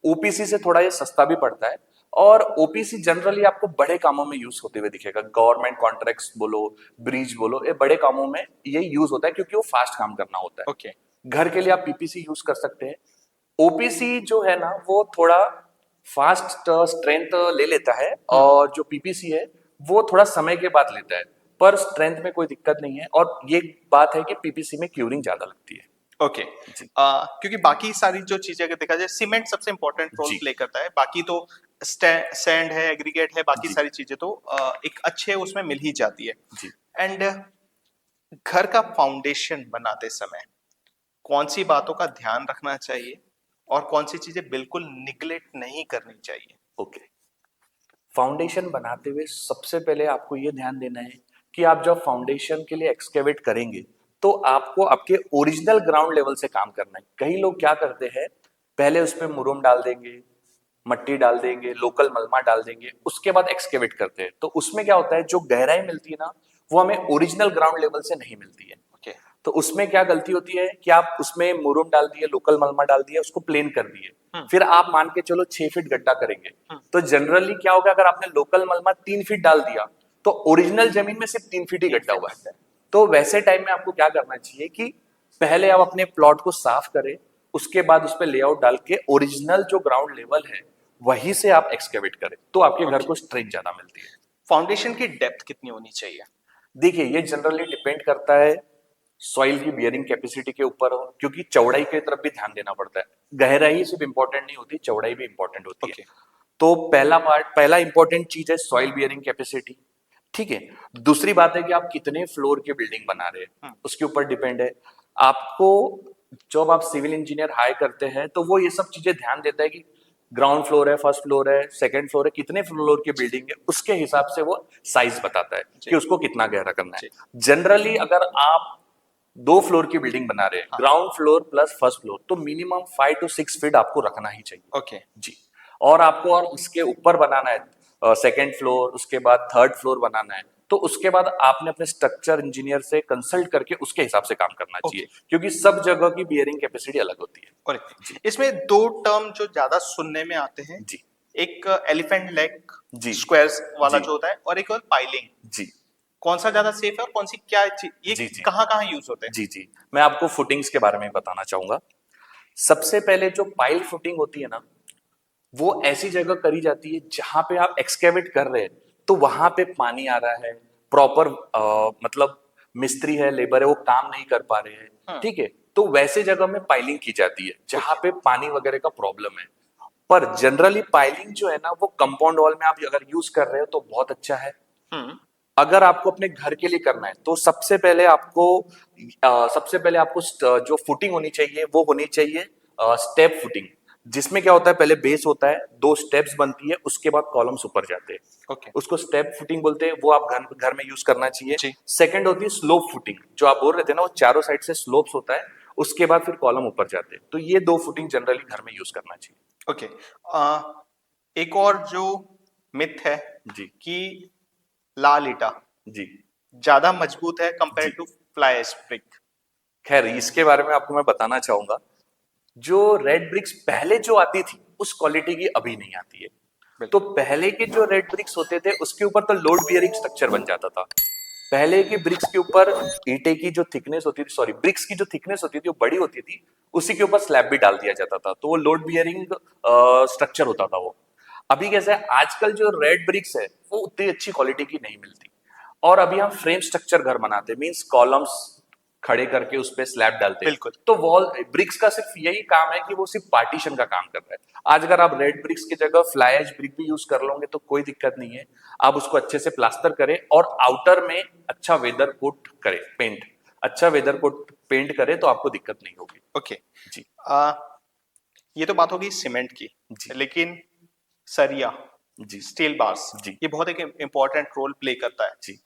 ओपीसी से थोड़ा ये सस्ता भी पड़ता है, और ओपीसी जनरली आपको बड़े कामों में यूज होते हुए दिखेगा। गवर्नमेंट कॉन्ट्रैक्ट्स बोलो, ब्रिज बोलो, ये बड़े कामों में ये यूज होता है, क्योंकि वो फास्ट काम करना होता है। ओके। घर के लिए आप पीपीसी यूज कर सकते हैं। ओपीसी जो है ना, वो थोड़ा फास्ट स्ट्रेंथ ले लेता है, और जो पीपीसी है वो थोड़ा समय के बाद लेता है, पर स्ट्रेंथ में कोई दिक्कत नहीं है। और ये बात है कि पीपीसी में क्यूरिंग ज्यादा लगती है। ओके। जी क्योंकि बाकी सारी जो चीजें अगर देखा जाए, सीमेंट सबसे इंपॉर्टेंट रोल जी प्ले करता है, बाकी तो सैंड है, एग्रीगेट है, बाकी जी सारी चीजें तो एक अच्छे उसमें मिल ही जाती है। जी एंड घर का फाउंडेशन बनाते समय कौन सी बातों का ध्यान रखना चाहिए और कौन सी चीजें बिल्कुल निगलेक्ट नहीं करनी चाहिए? ओके। फाउंडेशन बनाते हुए सबसे पहले आपको ये ध्यान देना है कि आप जब फाउंडेशन के लिए एक्सकेवेट करेंगे, तो आपको आपके ओरिजिनल ग्राउंड लेवल से काम करना है। कई लोग क्या करते हैं, पहले उस पर मुरुम डाल देंगे, मट्टी डाल देंगे, लोकल मलमा डाल देंगे, उसके बाद एक्सकेवेट करते हैं। तो उसमें क्या होता है, जो गहराई मिलती है ना, वो हमें ओरिजिनल ग्राउंड लेवल से नहीं मिलती है। ओके। तो उसमें क्या गलती होती है कि आप उसमें मुरुम डाल दिए, लोकल मलमा डाल दिया, उसको प्लेन कर दिए, फिर आप मान के चलो 6 फीट गड्ढा करेंगे। तो जनरली क्या होगा, अगर आपने लोकल मलमा 3 फीट डाल दिया, तो ओरिजिनल जमीन में सिर्फ 3 फीट ही गड्ढा हुआ है। तो वैसे टाइम में आपको क्या करना चाहिए कि पहले आप अपने प्लॉट को साफ करें, उसके बाद उस पर लेआउट डाल के ओरिजिनल जो ग्राउंड लेवल है वहीं से आप एक्सकेवेट करें, तो आपके घर को स्ट्रेंथ ज्यादा मिलती है। फाउंडेशन की डेप्थ कितनी होनी चाहिए? देखिए, ये जनरली डिपेंड करता है सॉइल की बियरिंग कैपेसिटी के ऊपर, हो, क्योंकि चौड़ाई की तरफ भी ध्यान देना पड़ता है। गहराई सिर्फ इंपॉर्टेंट नहीं होती, चौड़ाई भी इंपॉर्टेंट होती ओके। है। तो पहला इंपॉर्टेंट चीज है सॉइल बियरिंग कैपेसिटी। ठीक है। दूसरी बात है कि आप कितने फ्लोर की बिल्डिंग बना रहे हैं, उसके ऊपर डिपेंड है। आपको जब आप सिविल इंजीनियर हायर करते हैं, तो वो ये सब चीजें ध्यान देता है कि ग्राउंड फ्लोर है, फर्स्ट फ्लोर है, सेकंड फ्लोर है, कितने फ्लोर की बिल्डिंग है, उसके हिसाब से वो साइज बताता है कि उसको कितना गहरा करना है। जनरली अगर आप 2 फ्लोर की बिल्डिंग बना रहे हैं, ground floor plus first floor, तो मिनिमम 5 to 6 फीट आपको रखना ही चाहिए। ओके। जी। और आपको और उसके ऊपर बनाना है सेकंड फ्लोर, उसके बाद थर्ड फ्लोर बनाना है, तो उसके बाद आपने अपने स्ट्रक्चर इंजीनियर से कंसल्ट करके उसके हिसाब से काम करना चाहिए, क्योंकि सब जगह की बियरिंग कैपेसिटी अलग होती है। और इसमें दो टर्म जो ज्यादा सुनने में आते हैं, जी एक एलिफेंट लेग जी स्क्वायर्स वाला जी जो होता है, और एक और पाइलिंग। जी कौन सा ज्यादा सेफ है और कौन सी क्या ये जी जी कहाँ कहाँ यूज होते हैं? जी जी मैं आपको फुटिंग्स के बारे में बताना चाहूंगा। सबसे पहले जो पाइल फुटिंग होती है ना, वो ऐसी जगह करी जाती है जहां पे आप एक्सकेवेट कर रहे हैं, तो वहां पे पानी आ रहा है, प्रॉपर मतलब मिस्त्री है, लेबर है, वो काम नहीं कर पा रहे हैं। ठीक है। तो वैसे जगह में पाइलिंग की जाती है जहां पे पानी वगैरह का प्रॉब्लम है। पर जनरली पाइलिंग जो है ना, वो कंपाउंड वॉल में आप अगर यूज कर रहे हो तो बहुत अच्छा है। अगर आपको अपने घर के लिए करना है, तो सबसे पहले आपको जो फुटिंग होनी चाहिए वो होनी चाहिए स्टेप फुटिंग। जिसमें क्या होता है, पहले बेस होता है, 2 स्टेप्स बनती है, उसके बाद कॉलम्स ऊपर जाते हैं। ओके उसको स्टेप फुटिंग बोलते हैं, वो आप घर घर में यूज करना चाहिए। जी सेकंड होती है स्लोप फुटिंग, जो आप बोल रहे थे ना, वो चारों साइड से स्लोप्स होता है, उसके बाद फिर कॉलम ऊपर जाते हैं। तो ये 2 फुटिंग जनरली घर में यूज करना चाहिए। ओके। एक और जो मिथ है जी कि लाल ईटा जी ज्यादा मजबूत है कंपेयर जी। To fly ash brick. खैर, इसके बारे में आपको मैं बताना चाहूंगा, जो रेड ब्रिक्स पहले जो आती थी उस क्वालिटी की अभी नहीं आती है। तो बिल्कुल पहले के जो रेड ब्रिक्स होते थे उसके ऊपर तो लोड बियरिंग स्ट्रक्चर बन जाता था। पहले की ब्रिक्स के ऊपर ईंटे की जो थिकनेस होती थी, सॉरी, ब्रिक्स की जो थिकनेस होती थी वो बड़ी होती थी, उसी के ऊपर स्लैब भी डाल दिया जाता था, तो वो लोड बियरिंग स्ट्रक्चर होता था वो। अभी कैसे है, आजकल जो रेड ब्रिक्स है वो उतनी अच्छी क्वालिटी की नहीं मिलती, और अभी हम फ्रेम स्ट्रक्चर घर बनाते हैं, मींस कॉलम्स खड़े करके उस पे स्लैब डालते हैं। बिल्कुल तो वॉल ब्रिक्स का सिर्फ यही काम है कि वो सिर्फ पार्टीशन का काम कर रहा है। आज अगर आप रेड ब्रिक्स की जगह फ्लाई एश ब्रिक भी यूज कर लोगे तो कोई दिक्कत नहीं है। आप उसको अच्छे से प्लास्टर करें और आउटर में अच्छा वेदर कोट करें, पेंट, अच्छा वेदर कोट पेंट करें, तो आपको दिक्कत नहीं होगी। ओके। जी ये तो बात होगी सीमेंट की, जी लेकिन सरिया जी स्टील बार्स जी ये बहुत एक इम्पोर्टेंट रोल प्ले करता है। जी।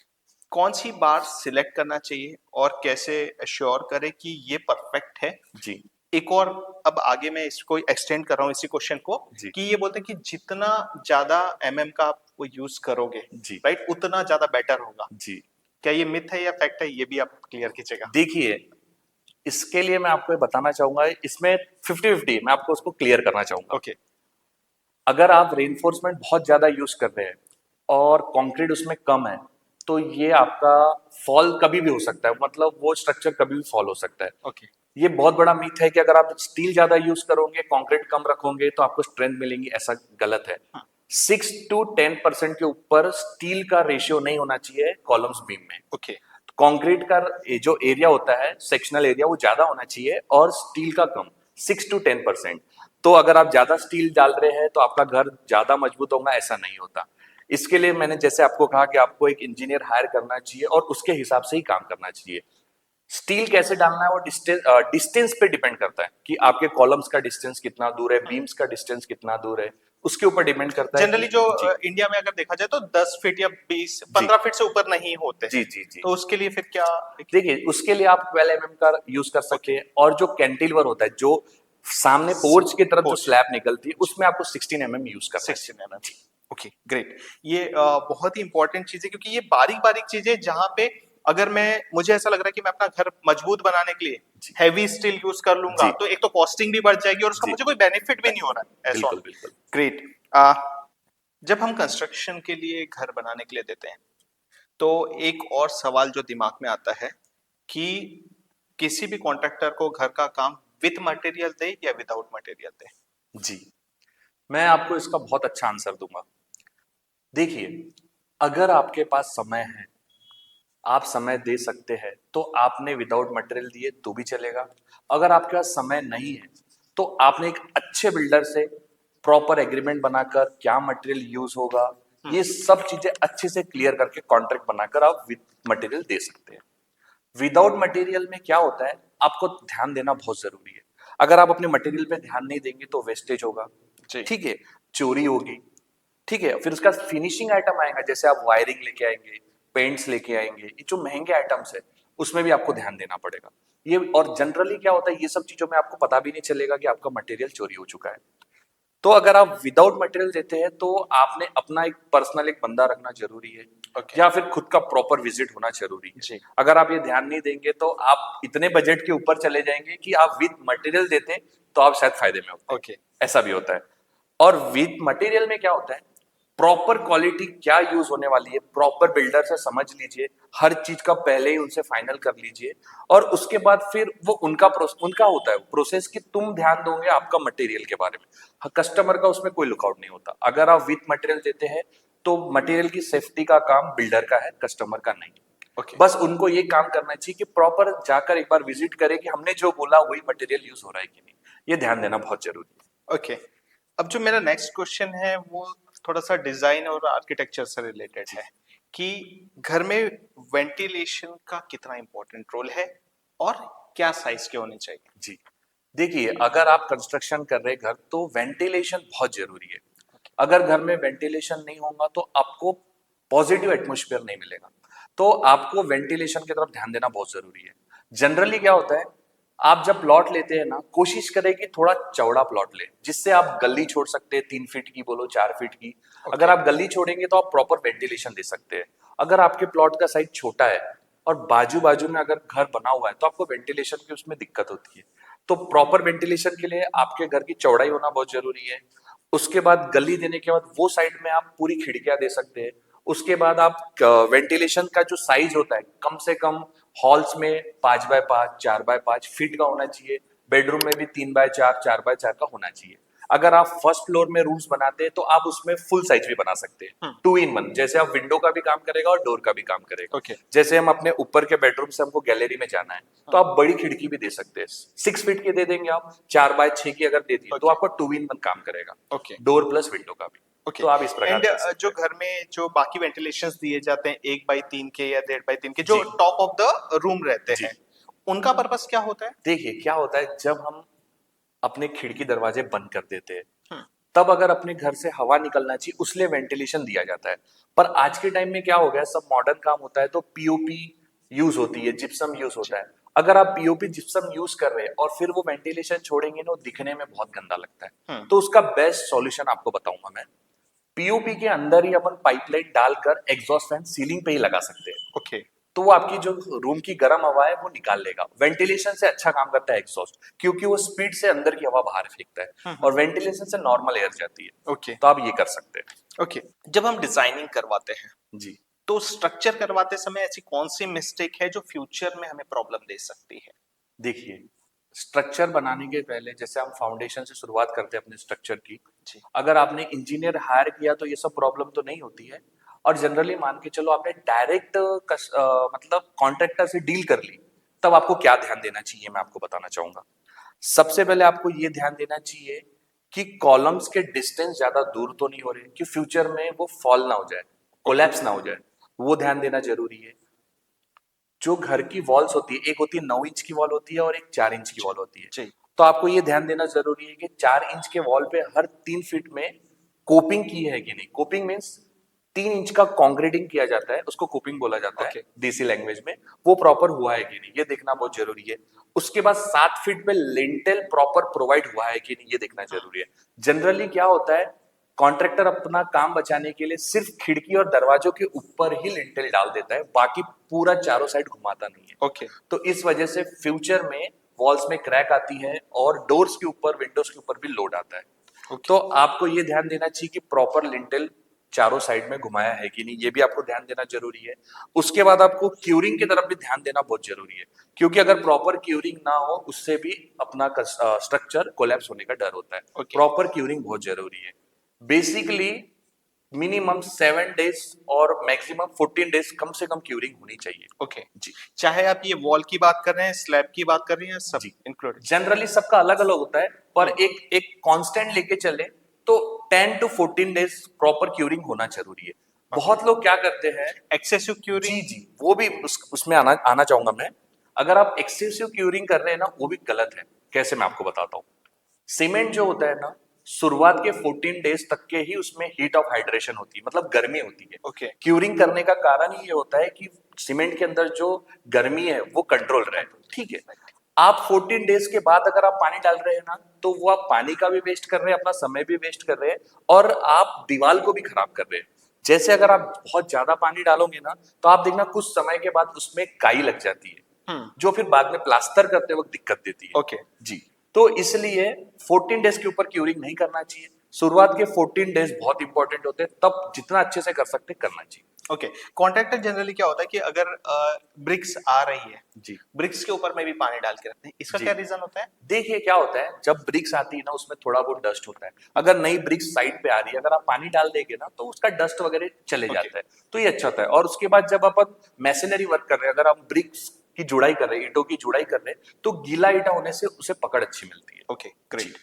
कौन सी बार सिलेक्ट करना चाहिए और कैसे अश्योर करें कि ये परफेक्ट है। जी एक और, अब आगे मैं इसको एक्सटेंड कर रहा हूँ इसी क्वेश्चन को, जी कि ये बोलते हैं कि जितना ज्यादा का आप वो यूज करोगे, जी राइट, उतना ज्यादा बेटर होगा। जी। क्या ये मिथ है या फैक्ट है, ये भी आप क्लियर कीजिएगा। देखिए, इसके लिए मैं आपको ये बताना चाहूंगा, इसमें 50-50 मैं आपको उसको क्लियर करना चाहूंगा। ओके अगर आप रेनफोर्समेंट बहुत ज्यादा यूज कर रहे हैं और कंक्रीट उसमें कम है, तो ये आपका फॉल कभी भी हो सकता है, मतलब वो स्ट्रक्चर कभी भी फॉल हो सकता है। ओके ये बहुत बड़ा मीथ है कि अगर आप स्टील ज्यादा यूज करोगे, कंक्रीट कम रखोगे, तो आपको स्ट्रेंथ मिलेंगी, ऐसा गलत है। 6 to 10% के ऊपर स्टील का रेशियो नहीं होना चाहिए कॉलम्स बीम में। ओके कंक्रीट का जो एरिया होता है, सेक्शनल एरिया, वो ज्यादा होना चाहिए और स्टील का कम, 6 to 10%। तो अगर आप ज्यादा स्टील डाल रहे हैं तो आपका घर ज्यादा मजबूत होगा, ऐसा नहीं होता। इसके लिए मैंने जैसे आपको कहा कि आपको एक इंजीनियर हायर करना चाहिए और उसके हिसाब से ही काम करना चाहिए। स्टील कैसे डालना है वो डिस्टेंस पे डिपेंड करता है कि आपके कॉलम्स का डिस्टेंस कितना दूर है, बीम्स का डिस्टेंस कितना दूर है, उसके ऊपर डिपेंड करता है जनरली कि जो जी इंडिया में अगर देखा जाए तो 10 फीट या 20 जी 15 फीट से ऊपर नहीं होते जी हैं। जी जी। तो उसके लिए फिर क्या। देखिए, उसके लिए आप 12 mm का यूज कर सकते ओके हैं, और जो कैंटिलीवर होता है, जो सामने पोर्च की तरफ जो पोर्च स्लैब निकलती है, उसमें आपको 16 mm यूज करना 16 mm। चाहिए। Okay great. ये बहुत ही इंपॉर्टेंट चीज है, क्योंकि ये बारीक बारीक चीजें जहां पे अगर मैं, मुझे ऐसा लग रहा है कि मैं अपना घर मजबूत बनाने के लिए जी हैवी स्टील यूज कर लूंगा जी तो एक तो कॉस्टिंग भी बढ़ जाएगी और उसका जी। मुझे कोई बेनिफिट भी नहीं हो रहा है ऐसा। बिल्कुल बिल्कुल। ग्रेट। जब हम कंस्ट्रक्शन के लिए घर बनाने के लिए देते हैं तो एक और सवाल जो दिमाग में आता है कि किसी भी कॉन्ट्रैक्टर को घर का काम विद मटेरियल दे या विदाउट मटेरियल दे। जी, मैं आपको इसका बहुत अच्छा आंसर दूंगा। देखिए, अगर आपके पास समय है, आप समय दे सकते हैं, तो आपने विदाउट मटेरियल दिए तो भी चलेगा। अगर आपके पास समय नहीं है तो आपने एक अच्छे बिल्डर से प्रॉपर एग्रीमेंट बनाकर क्या मटेरियल यूज होगा, ये सब चीजें अच्छे से क्लियर करके कॉन्ट्रैक्ट बनाकर आप विद मटेरियल दे सकते हैं। विदाउट मटेरियल में क्या होता है, आपको ध्यान देना बहुत जरूरी है। अगर आप अपने मटेरियल पे ध्यान नहीं देंगे तो वेस्टेज होगा, जी ठीक है, चोरी होगी, ठीक है, फिर उसका फिनिशिंग आइटम आएगा, जैसे आप वायरिंग लेके आएंगे, पेंट्स लेके आएंगे, ये जो महंगे आइटम्स है उसमें भी आपको ध्यान देना पड़ेगा। ये, और जनरली क्या होता है, ये सब चीजों में आपको पता भी नहीं चलेगा कि आपका मटेरियल चोरी हो चुका है। तो अगर आप विदाउट मटेरियल देते हैं तो आपने अपना एक पर्सनल एक बंदा रखना जरूरी है, ओके या फिर खुद का प्रॉपर विजिट होना जरूरी है। जी अगर आप ये ध्यान नहीं देंगे तो आप इतने बजट के ऊपर चले जाएंगे कि आप विद मटेरियल देते तो आप शायद फायदे में होते, ओके ऐसा भी होता है। और विद मटेरियल में क्या होता है, प्रॉपर क्वालिटी क्या यूज होने वाली है, प्रॉपर बिल्डर से समझ लीजिए, हर चीज का पहले ही उनसे फाइनल कर लीजिए, और उसके बाद फिर वो उनका होता है प्रोसेस कि तुम ध्यान दोगे आपका मटेरियल के बारे में। कस्टमर का उसमें कोई लुकआउट नहीं होता। अगर आप विथ मटेरियल देते हैं तो मटेरियल की सेफ्टी का काम बिल्डर का है, कस्टमर का नहीं। ओके बस उनको ये काम करना चाहिए कि प्रॉपर जाकर एक बार विजिट करें कि हमने जो बोला वही मटेरियल यूज हो रहा है कि नहीं। ये ध्यान देना बहुत जरूरी है। ओके। अब जो मेरा नेक्स्ट क्वेश्चन है वो थोड़ा सा डिजाइन और आर्किटेक्चर से रिलेटेड जी है कि घर में वेंटिलेशन का कितना इंपॉर्टेंट रोल है और क्या साइज के होने चाहिए। जी। देखिए, अगर आप कंस्ट्रक्शन कर रहे हैं घर तो वेंटिलेशन बहुत जरूरी है। अगर घर में वेंटिलेशन नहीं होगा तो आपको पॉजिटिव एटमॉस्फेयर नहीं मिलेगा। तो आपको वेंटिलेशन की तरफ ध्यान देना बहुत जरूरी है। जनरली क्या होता है, आप जब प्लॉट लेते हैं ना, कोशिश करें कि थोड़ा चौड़ा प्लॉट लें, जिससे आप गली छोड़ सकते हैं, 3 फीट की बोलो, 4 फीट की। अगर आप गली छोड़ेंगे तो आप प्रॉपर वेंटिलेशन दे सकते हैं। अगर आपके प्लॉट का साइज छोटा है और बाजू बाजू में अगर घर बना हुआ है तो आपको वेंटिलेशन की उसमें दिक्कत होती है। तो प्रॉपर वेंटिलेशन के लिए आपके घर की चौड़ाई होना बहुत जरूरी है। उसके बाद गली देने के बाद वो साइड में आप पूरी खिड़कियां दे सकते हैं। उसके बाद आप वेंटिलेशन का जो साइज होता है कम से कम हॉल्स में 5x5, 4x5 फीट का होना चाहिए। बेडरूम में भी 3x4, 4x4 का होना चाहिए। अगर आप फर्स्ट फ्लोर में रूम्स बनाते हैं तो आप उसमें फुल साइज भी बना सकते हैं, 2 in 1। जैसे आप विंडो का भी काम करेगा और डोर का भी काम करेगा। Okay. जैसे हम अपने ऊपर के बेडरूम से हमको गैलरी में जाना है तो आप बड़ी खिड़की भी दे सकते हैं। 6 फीट की दे देंगे आप, 4x6 की अगर दे दिए तो आपका 2 in 1 काम करेगा। Okay. डोर प्लस विंडो का भी। ओके। तो आप इस प्रकार एंड कर सकते जो हैं। घर में जो बाकी वेंटिलेशंस दिए जाते हैं 1x3 के या 1.5x3 के, जो जी। टॉप ऑफ द रूम रहते जी। हैं, उनका पर्पस क्या होता है? देखिए क्या होता है, जब हम अपने खिड़की दरवाजे बंद कर देते हैं हम्म। तब अगर अपने घर से हवा निकलना चाहिए, उसलिए वेंटिलेशन दिया जाता है। पर आज के टाइम में क्या हो गया, सब मॉडर्न काम होता है तो पीओपी यूज होती है, जिप्सम यूज होता है। अगर आप पीओपी जिप्सम यूज कर रहे हैं और फिर वो वेंटिलेशन छोड़ेंगे ना, वो दिखने में बहुत गंदा लगता है। तो उसका बेस्ट सॉल्यूशन आपको बताऊंगा मैं। पीओपी के अंदर ही अपन पाइपलाइन डालकर एग्जॉस्ट फैन सीलिंग पे ही लगा सकते हैं। ओके। तो वो आपकी जो रूम की गर्म हवा है वो निकाल लेगा। वेंटिलेशन से अच्छा काम करता है एग्जॉस्ट, क्योंकि वो स्पीड से अंदर की हवा बाहर फेंकता है और वेंटिलेशन से नॉर्मल एयर जाती है। ओके। तो आप ये कर सकते हैं। ओके। जब हम डिजाइनिंग करवाते हैं जी। तो स्ट्रक्चर करवाते समय ऐसी कौन सी मिस्टेक है जो फ्यूचर में हमें प्रॉब्लम दे सकती है? देखिए, स्ट्रक्चर बनाने के पहले जैसे हम फाउंडेशन से शुरुआत करते हैं अपने स्ट्रक्चर की। जी। अगर आपने इंजीनियर हायर किया तो ये सब प्रॉब्लम तो नहीं होती है। और जनरली मान के चलो आपने डायरेक्ट मतलब कॉन्ट्रैक्टर से डील कर ली, तब आपको क्या ध्यान देना चाहिए मैं आपको बताना चाहूंगा। सबसे पहले आपको ये ध्यान देना चाहिए कि कॉलम्स के डिस्टेंस ज्यादा दूर तो नहीं हो रहे कि फ्यूचर में वो फॉल ना हो जाए, कोलैप्स ना हो जाए। वो ध्यान देना जरूरी है। जो घर की वॉल्स होती है, एक होती है 9 इंच की वॉल होती है और एक 4 इंच की वॉल होती है। जी। तो आपको ये ध्यान देना जरूरी है कि 4 इंच के वॉल पे हर 3 फीट में कोपिंग की है कि नहीं। कोपिंग मीन्स 3 इंच का कॉन्क्रीटिंग किया जाता है, उसको कोपिंग बोला जाता Okay. है देसी लैंग्वेज में। वो प्रॉपर हुआ है कि नहीं ये देखना बहुत जरूरी है। उसके बाद 7 फीट पे लिंटेल प्रॉपर प्रोवाइड हुआ है कि नहीं ये देखना जरूरी है। जनरली क्या होता है, कॉन्ट्रैक्टर अपना काम बचाने के लिए सिर्फ खिड़की और दरवाजों के ऊपर ही लिंटेल डाल देता है, बाकी पूरा चारों साइड घुमाता नहीं है। ओके। तो इस वजह से फ्यूचर में वॉल्स में क्रैक आती है और डोर्स के ऊपर, विंडोज के ऊपर भी लोड आता है। Okay. तो आपको ये ध्यान देना चाहिए कि प्रॉपर लिंटेल चारों साइड में घुमाया है कि नहीं, ये भी आपको ध्यान देना जरूरी है। उसके बाद आपको क्यूरिंग की तरफ भी ध्यान देना बहुत जरूरी है, क्योंकि अगर प्रॉपर क्यूरिंग ना हो उससे भी अपना स्ट्रक्चर कोलैप्स होने का डर होता है। Okay. प्रॉपर क्यूरिंग बहुत जरूरी है। बेसिकली मिनिमम 7 डेज और मैक्सिमम 14 डेज कम से कम क्यूरिंग होनी चाहिए। ओके। जी। चाहे आप ये वॉल की बात कर रहे हैं, स्लैब की बात कर रहे हैं, सब जी। इंक्लूडेड। जनरली सबका अलग अलग होता है, पर एक कांस्टेंट लेके चले तो 10 to 14 डेज प्रॉपर क्यूरिंग होना जरूरी है। बहुत लोग क्या करते हैं, एक्सेसिव क्यूरिंग। जी जी, वो भी उसमें आना आना चाहूंगा मैं। अगर आप एक्सेसिव क्यूरिंग कर रहे हैं ना, वो भी गलत है। कैसे, मैं आपको बताता हूँ। सीमेंट जो होता है ना, शुरुआत के 14 डेज तक के ही उसमें हीट ऑफ हाइड्रेशन होती है, मतलब गर्मी होती है। ओके। क्यूरिंग करने का कारण ही ये होता है कि सीमेंट के अंदर जो गर्मी है वो कंट्रोल रहे। ठीक है। आप 14 डेज के बाद अगर आप पानी डाल रहे हैं ना, तो वो आप पानी का भी वेस्ट कर रहे हैं, अपना समय भी वेस्ट कर रहे हैं और आप दीवार को भी खराब कर रहे हैं। जैसे अगर आप बहुत ज्यादा पानी डालोगे ना, तो आप देखना कुछ समय के बाद उसमें काई लग जाती है, जो फिर बाद में प्लास्टर करते वक्त दिक्कत देती है। ओके। जी। तो इसलिए 14 डेज के ऊपर क्यूरिंग नहीं करना चाहिए। शुरुआत के 14 डेज बहुत इंपॉर्टेंट होते हैं, तब जितना अच्छे से कर सकते करना चाहिए। ओके। कॉन्ट्रैक्टर जनरली क्या होता है कि अगर ब्रिक्स आ रही है, जी। ब्रिक्स के ऊपर में भी पानी डाल के रखते हैं, इसका जी। क्या रीजन होता है? देखिए क्या होता है, जब ब्रिक्स आती है ना, उसमें थोड़ा बहुत डस्ट होता है। अगर नई ब्रिक्स साइड पे आ रही है, अगर आप पानी डाल देंगे ना, तो उसका डस्ट वगैरह चले Okay. जाता है। तो ये अच्छा होता है। और उसके बाद जब अपन मैशनरी वर्क कर रहे हैं, अगर हम ब्रिक्स की जुड़ाई कर रहे हैं, ईंटों की जुड़ाई कर रहे हैं, तो गीला ईंटा होने से उसे पकड़ अच्छी मिलती है। Okay, great.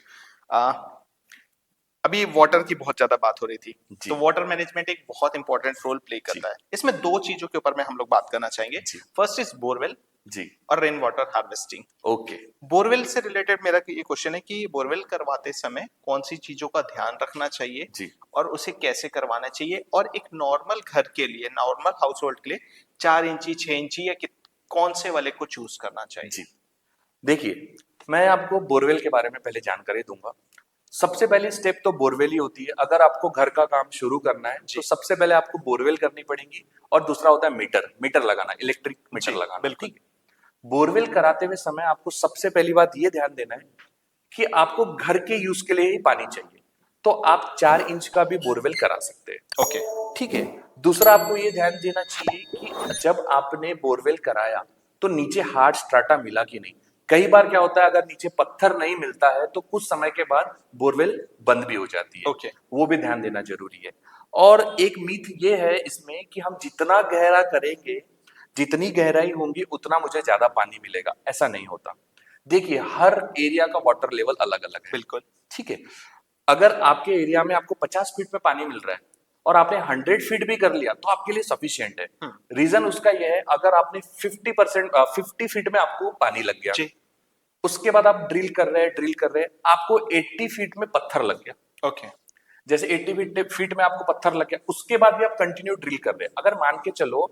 अभी वाटर की बहुत ज्यादा बात हो रही थी, जी। तो वाटर मैनेजमेंट एक बहुत इंपॉर्टेंट रोल प्ले करता है। इसमें दो चीजों के ऊपर में हम लोग बात करना चाहेंगे। जी। फर्स्ट इज बोरवेल जी। और rain water harvesting. Okay. Borewell से रिलेटेड मेरा ये क्वेश्चन है कि बोरवेल करवाते समय कौन सी चीजों का ध्यान रखना चाहिए जी। और उसे कैसे करवाना चाहिए, और एक नॉर्मल घर के लिए, नॉर्मल हाउस होल्ड के लिए 4 इंची 6 इंची या कौन से वाले को चूज करना चाहिए? जी। देखिए, मैं आपको बोरवेल के बारे में पहले जानकारी दूंगा। सबसे पहली स्टेप तो बोरवेल ही होती है। अगर आपको घर का काम शुरू करना है जी। तो सबसे पहले आपको बोरवेल करनी पड़ेगी, और दूसरा होता है मीटर, मीटर लगाना, इलेक्ट्रिक मीटर जी, लगाना। बिल्कुल। ठीक है। बोरवेल कराते हुए समय आपको सबसे पहली बात ये ध्यान देना है कि आपको घर के यूज के लिए ही पानी चाहिए, तो आप 4 इंच का भी बोरवेल करा सकते हैं। ओके। ठीक है। दूसरा आपको ये ध्यान देना चाहिए कि जब आपने बोरवेल कराया तो नीचे हार्ड स्ट्राटा मिला कि नहीं। कई बार क्या होता है, अगर नीचे पत्थर नहीं मिलता है तो कुछ समय के बाद बोरवेल बंद भी हो जाती है। ओके। वो भी ध्यान देना जरूरी है। और एक मीथ ये है इसमें कि हम जितना गहरा करेंगे, जितनी गहराई होगी उतना मुझे ज्यादा पानी मिलेगा, ऐसा नहीं होता। देखिए, हर एरिया का वाटर लेवल अलग अलग है। बिल्कुल। ठीक है। अगर आपके एरिया में आपको 50 फीट में पानी मिल रहा है और आपने 100 फीट भी कर लिया तो आपके लिए सफिशियंट है। रीजन उसका यह है, अगर आपने 50 फीट में आपको पानी लग गया, जी। उसके बाद आप ड्रिल कर रहे हैं, आपको 80 फीट में पत्थर लग गया। ओके। जैसे 80 फीट में आपको पत्थर लग गया, उसके बाद भी आप कंटिन्यू ड्रिल कर रहे हैं। अगर मान के चलो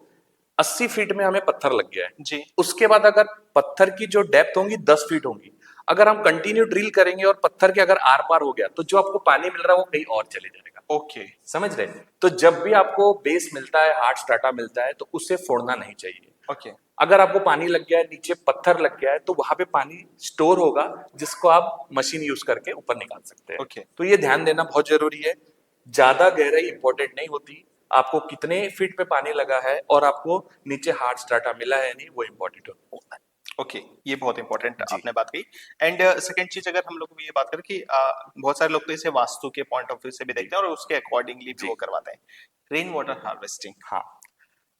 80 फीट में हमें पत्थर लग गया है, जी। उसके बाद अगर पत्थर की जो डेप्थ होगी 10 फीट होगी, अगर हम कंटिन्यू ड्रिल करेंगे और पत्थर के अगर आर पार हो गया तो जो आपको पानी मिल रहा है वो कहीं और चले जाएगा। ओके। समझ रहे हैं? तो जब भी आपको बेस मिलता है, हार्ड स्ट्राटा मिलता है, तो उसे फोड़ना नहीं चाहिए। ओके। अगर आपको पानी लग गया है, नीचे पत्थर लग गया है, तो वहां पे पानी स्टोर होगा जिसको आप मशीन यूज करके ऊपर निकाल सकते हैं। ओके। तो ये ध्यान देना बहुत जरूरी है। ज्यादा गहराई इंपॉर्टेंट नहीं होती, आपको कितने फीट पे पानी लगा है और आपको नीचे हार्ड स्ट्राटा मिला है नहीं, वो इंपॉर्टेंट होता है। ओके, ये बहुत इंपॉर्टेंट जी। आपने बात कही। एंड सेकंड चीज, अगर हम लोग ये बात करें कि बहुत सारे लोग तो इसे वास्तु के पॉइंट ऑफ व्यू से भी देखते हैं और उसके अकॉर्डिंगली भी जी। वो करवाते हैं। Rain water harvesting. हाँ,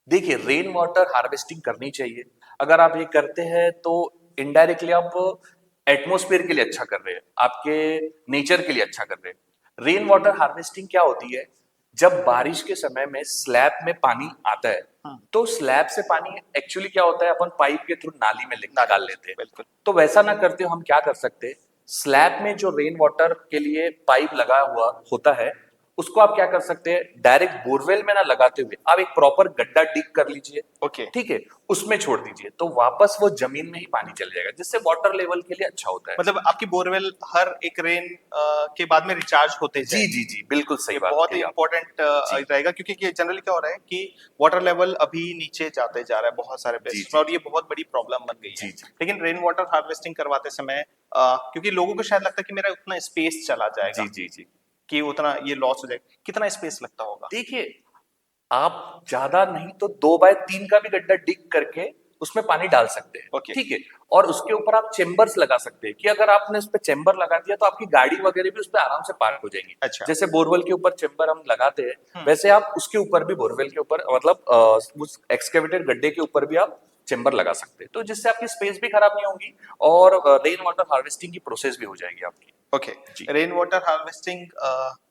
देखिए, रेन वाटर हार्वेस्टिंग करनी चाहिए। अगर आप ये करते हैं तो इनडायरेक्टली आप एटमॉस्फेयर के लिए अच्छा कर रहे हैं, आपके नेचर के लिए अच्छा कर रहे हैं। रेन वाटर हार्वेस्टिंग क्या होती है, जब बारिश के समय में स्लैब में पानी आता है, तो स्लैब से पानी एक्चुअली क्या होता है, अपन पाइप के थ्रू नाली में निकाल लेते हैं। बिल्कुल। तो वैसा ना करते हो, हम क्या कर सकते हैं, स्लैब में जो रेन वाटर के लिए पाइप लगा हुआ होता है, उसको आप क्या कर सकते हैं, डायरेक्ट बोरवेल में ना लगाते हुए आप एक प्रॉपर गड्ढा डिग कर लीजिए। ओके। ठीक है। उसमें छोड़ दीजिए, तो वापस वो जमीन में ही पानी चल जाएगा, जिससे वाटर लेवल के लिए अच्छा होता है। मतलब आपकी बोरवेल हर एक रेन के बाद में रिचार्ज होते जी जाए। जी जी, बिल्कुल सही ये बात बहुत कही ही आप। इंपॉर्टेंट जी। रहेगा, क्योंकि जनरली क्या हो रहा है कि वाटर लेवल अभी नीचे जाते जा रहा है बहुत सारे जी, प्लेसेस जी। में, और ये बहुत बड़ी प्रॉब्लम बन गई है। जी, जी। लेकिन रेन वाटर हार्वेस्टिंग करवाते समय क्योंकि लोगों को शायद लगता है कि मेरा उतना स्पेस चला जाएगा, जी जी जी। कि उतना ये लॉस हो जाएगा। कितना स्पेस लगता होगा? देखिए, आप ज्यादा नहीं तो 2 बाय 3 का भी गड्ढा डिग करके उसमें पानी डाल सकते हैं। ओके। ठीक है। और उसके ऊपर आप चेम्बर्स लगा सकते हैं, कि अगर आपने उस पर चेम्बर लगा दिया तो आपकी गाड़ी वगैरह भी उस पर आराम से पार्क हो जाएगी। अच्छा। जैसे बोरवेल के ऊपर चेम्बर हम लगाते हैं, वैसे आप उसके ऊपर भी, बोरवेल के ऊपर मतलब उस एक्सकेवेटेड गड्ढे के ऊपर भी आप चेम्बर लगा सकते हैं, तो जिससे आपकी स्पेस भी खराब नहीं होगी और रेन वाटर हार्वेस्टिंग की प्रोसेस भी हो जाएगी आपकी। ओके। जी। रेन वाटर हार्वेस्टिंग,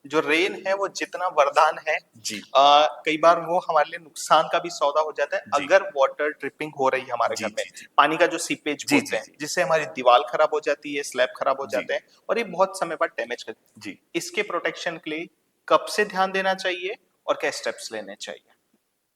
जो रेन है वो जितना वरदान है, जी। कई बार वो हमारे लिए नुकसान का भी सौदा हो जाता है। जी। अगर वाटर ट्रिपिंग हो रही है हमारे जी घर में, जी जी पानी का जो सीपेज जी बोलते जी हैं, जी जिससे हमारी दीवार खराब हो जाती है, स्लैब खराब हो जी जाते हैं, और ये बहुत समय बाद डैमेज कर। जी। इसके प्रोटेक्शन के लिए कब से ध्यान देना चाहिए और क्या स्टेप्स लेने चाहिए?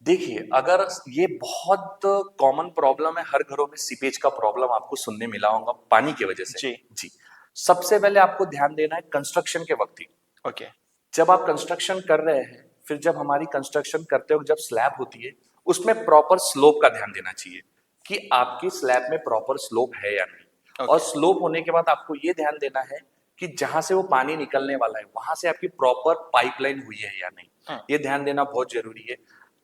देखिए, अगर ये बहुत कॉमन प्रॉब्लम है, हर घरों में सीपेज का प्रॉब्लम आपको सुनने मिला होगा पानी की वजह से। जी। जी। सबसे पहले आपको ध्यान देना है कंस्ट्रक्शन के वक्त ही। ओके। जब आप कंस्ट्रक्शन कर रहे हैं, फिर जब हमारी कंस्ट्रक्शन करते हो, जब स्लैब होती है, उसमें प्रॉपर स्लोप का ध्यान देना चाहिए कि आपकी स्लैब में प्रॉपर स्लोप है या नहीं। और ओके। स्लोप होने के बाद आपको ये ध्यान देना है कि जहां से वो पानी निकलने वाला है वहां से आपकी प्रॉपर पाइपलाइन हुई है या नहीं, ये ध्यान देना बहुत जरूरी है।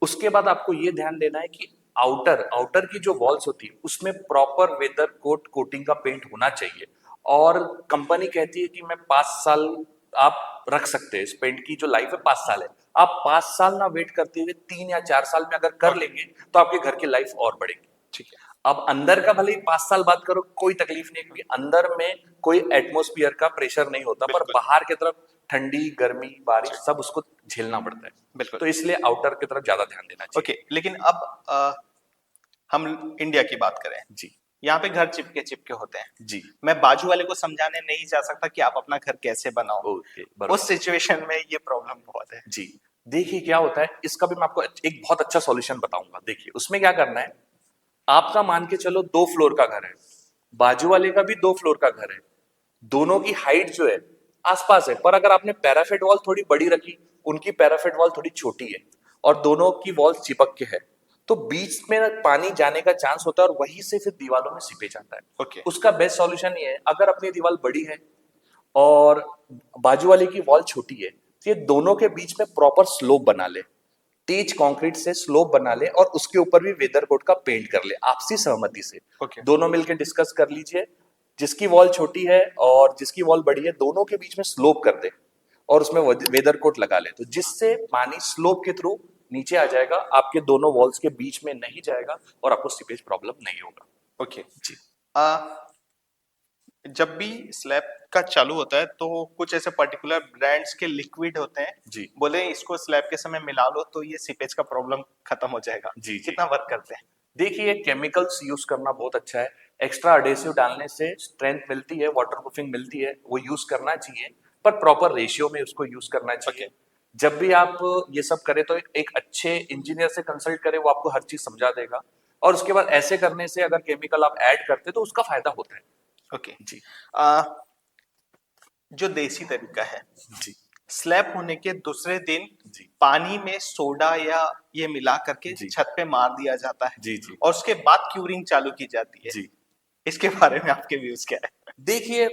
उसके बाद आपको ये ध्यान देना है कि आउटर आउटर की जो वॉल्स होती है उसमें प्रॉपर वेदर कोटिंग का पेंट होना चाहिए। और कंपनी कहती है कि मैं 5 साल आप रख सकते हैं, इस पेंट की जो लाइफ है 5 साल है। आप 5 साल ना वेट करते हुए 3 या 4 साल में अगर कर लेंगे तो आपके घर की लाइफ और बढ़ेगी। ठीक है। अब अंदर का भले ही 5 साल बात करो, कोई तकलीफ नहीं, क्योंकि अंदर में कोई एटमॉस्फेयर का प्रेशर नहीं होता, पर बिल्कुल। बाहर की तरफ ठंडी गर्मी बारिश सब उसको झेलना पड़ता है। बिल्कुल। तो इसलिए आउटर की तरफ ज्यादा ध्यान देना चाहिए। ओके, लेकिन अब हम इंडिया की बात करें, जी यहाँ पे घर चिपके चिपके होते हैं। जी मैं बाजू वाले को समझाने नहीं जा सकता कि आप अपना घर कैसे बनाओ। ओके बराबर। उस सिचुएशन में ये प्रॉब्लम बहुत है। जी देखिए क्या होता है, इसका भी मैं आपको एक बहुत अच्छा सॉल्यूशन बताऊंगा। देखिए उसमें क्या करना है, आपका मान के चलो 2 फ्लोर का घर है, बाजू वाले का भी 2 फ्लोर का घर है, दोनों की हाइट जो है आसपास है, पर अगर आपने पैराफिट वॉल थोड़ी बड़ी रखी, उनकी पैराफिट वॉल थोड़ी छोटी है और दोनों की वॉल चिपक के है, तो बीच में पानी जाने का चांस होता है और वहीं से फिर दीवारों में सीपेज आता है। ओके। उसका बेस्ट सॉल्यूशन ये है, अगर अपनी दीवार बड़ी है और बाजू वाले की वॉल छोटी है, तो ये दोनों के बीच में प्रॉपर स्लोप बना ले, तेज कंक्रीट से स्लोप बना ले और उसके ऊपर भी वेदर कोट का पेंट कर ले आपसी सहमति से। ओके। दोनों मिलकर डिस्कस कर लीजिए, जिसकी वॉल छोटी है और जिसकी वॉल बड़ी है दोनों के बीच में स्लोप कर दे और उसमें वेदर कोट लगा ले, तो जिससे पानी स्लोप के थ्रू नीचे आ जाएगा, आपके दोनों वॉल्स के बीच में नहीं जाएगा और आपको सीपेज प्रॉब्लम नहीं होगा। ओके। जी जब भी स्लैब का चालू होता है तो कुछ ऐसे पर्टिकुलर ब्रांड्स के लिक्विड होते हैं, जी बोले इसको स्लैब के समय मिला लो तो ये सीपेज का प्रॉब्लम खत्म हो जाएगा। जी कितना वर्क करते हैं? देखिए केमिकल्स यूज करना बहुत अच्छा है, एक्स्ट्रा अडेसिव डालने से स्ट्रेंथ मिलती है, वाटरप्रूफिंग मिलती है, वो यूज करना चाहिए, पर प्रॉपर रेशियो में उसको यूज करना चाहिए। जब भी आप ये सब करें तो एक अच्छे इंजीनियर से कंसल्ट करें, वो आपको हर चीज समझा देगा और उसके बाद ऐसे करने से अगर केमिकल आप ऐड करते तो उसका फायदा होता है। ओके। जी जो देसी तरीका है, जी स्लैब होने के दूसरे दिन जी पानी में सोडा या ये मिला करके जी छत पे मार दिया जाता है जी जी और उसके बाद क्यूरिंग चालू की जाती है। जी इसके बारे में आपके व्यूज क्या है? देखिए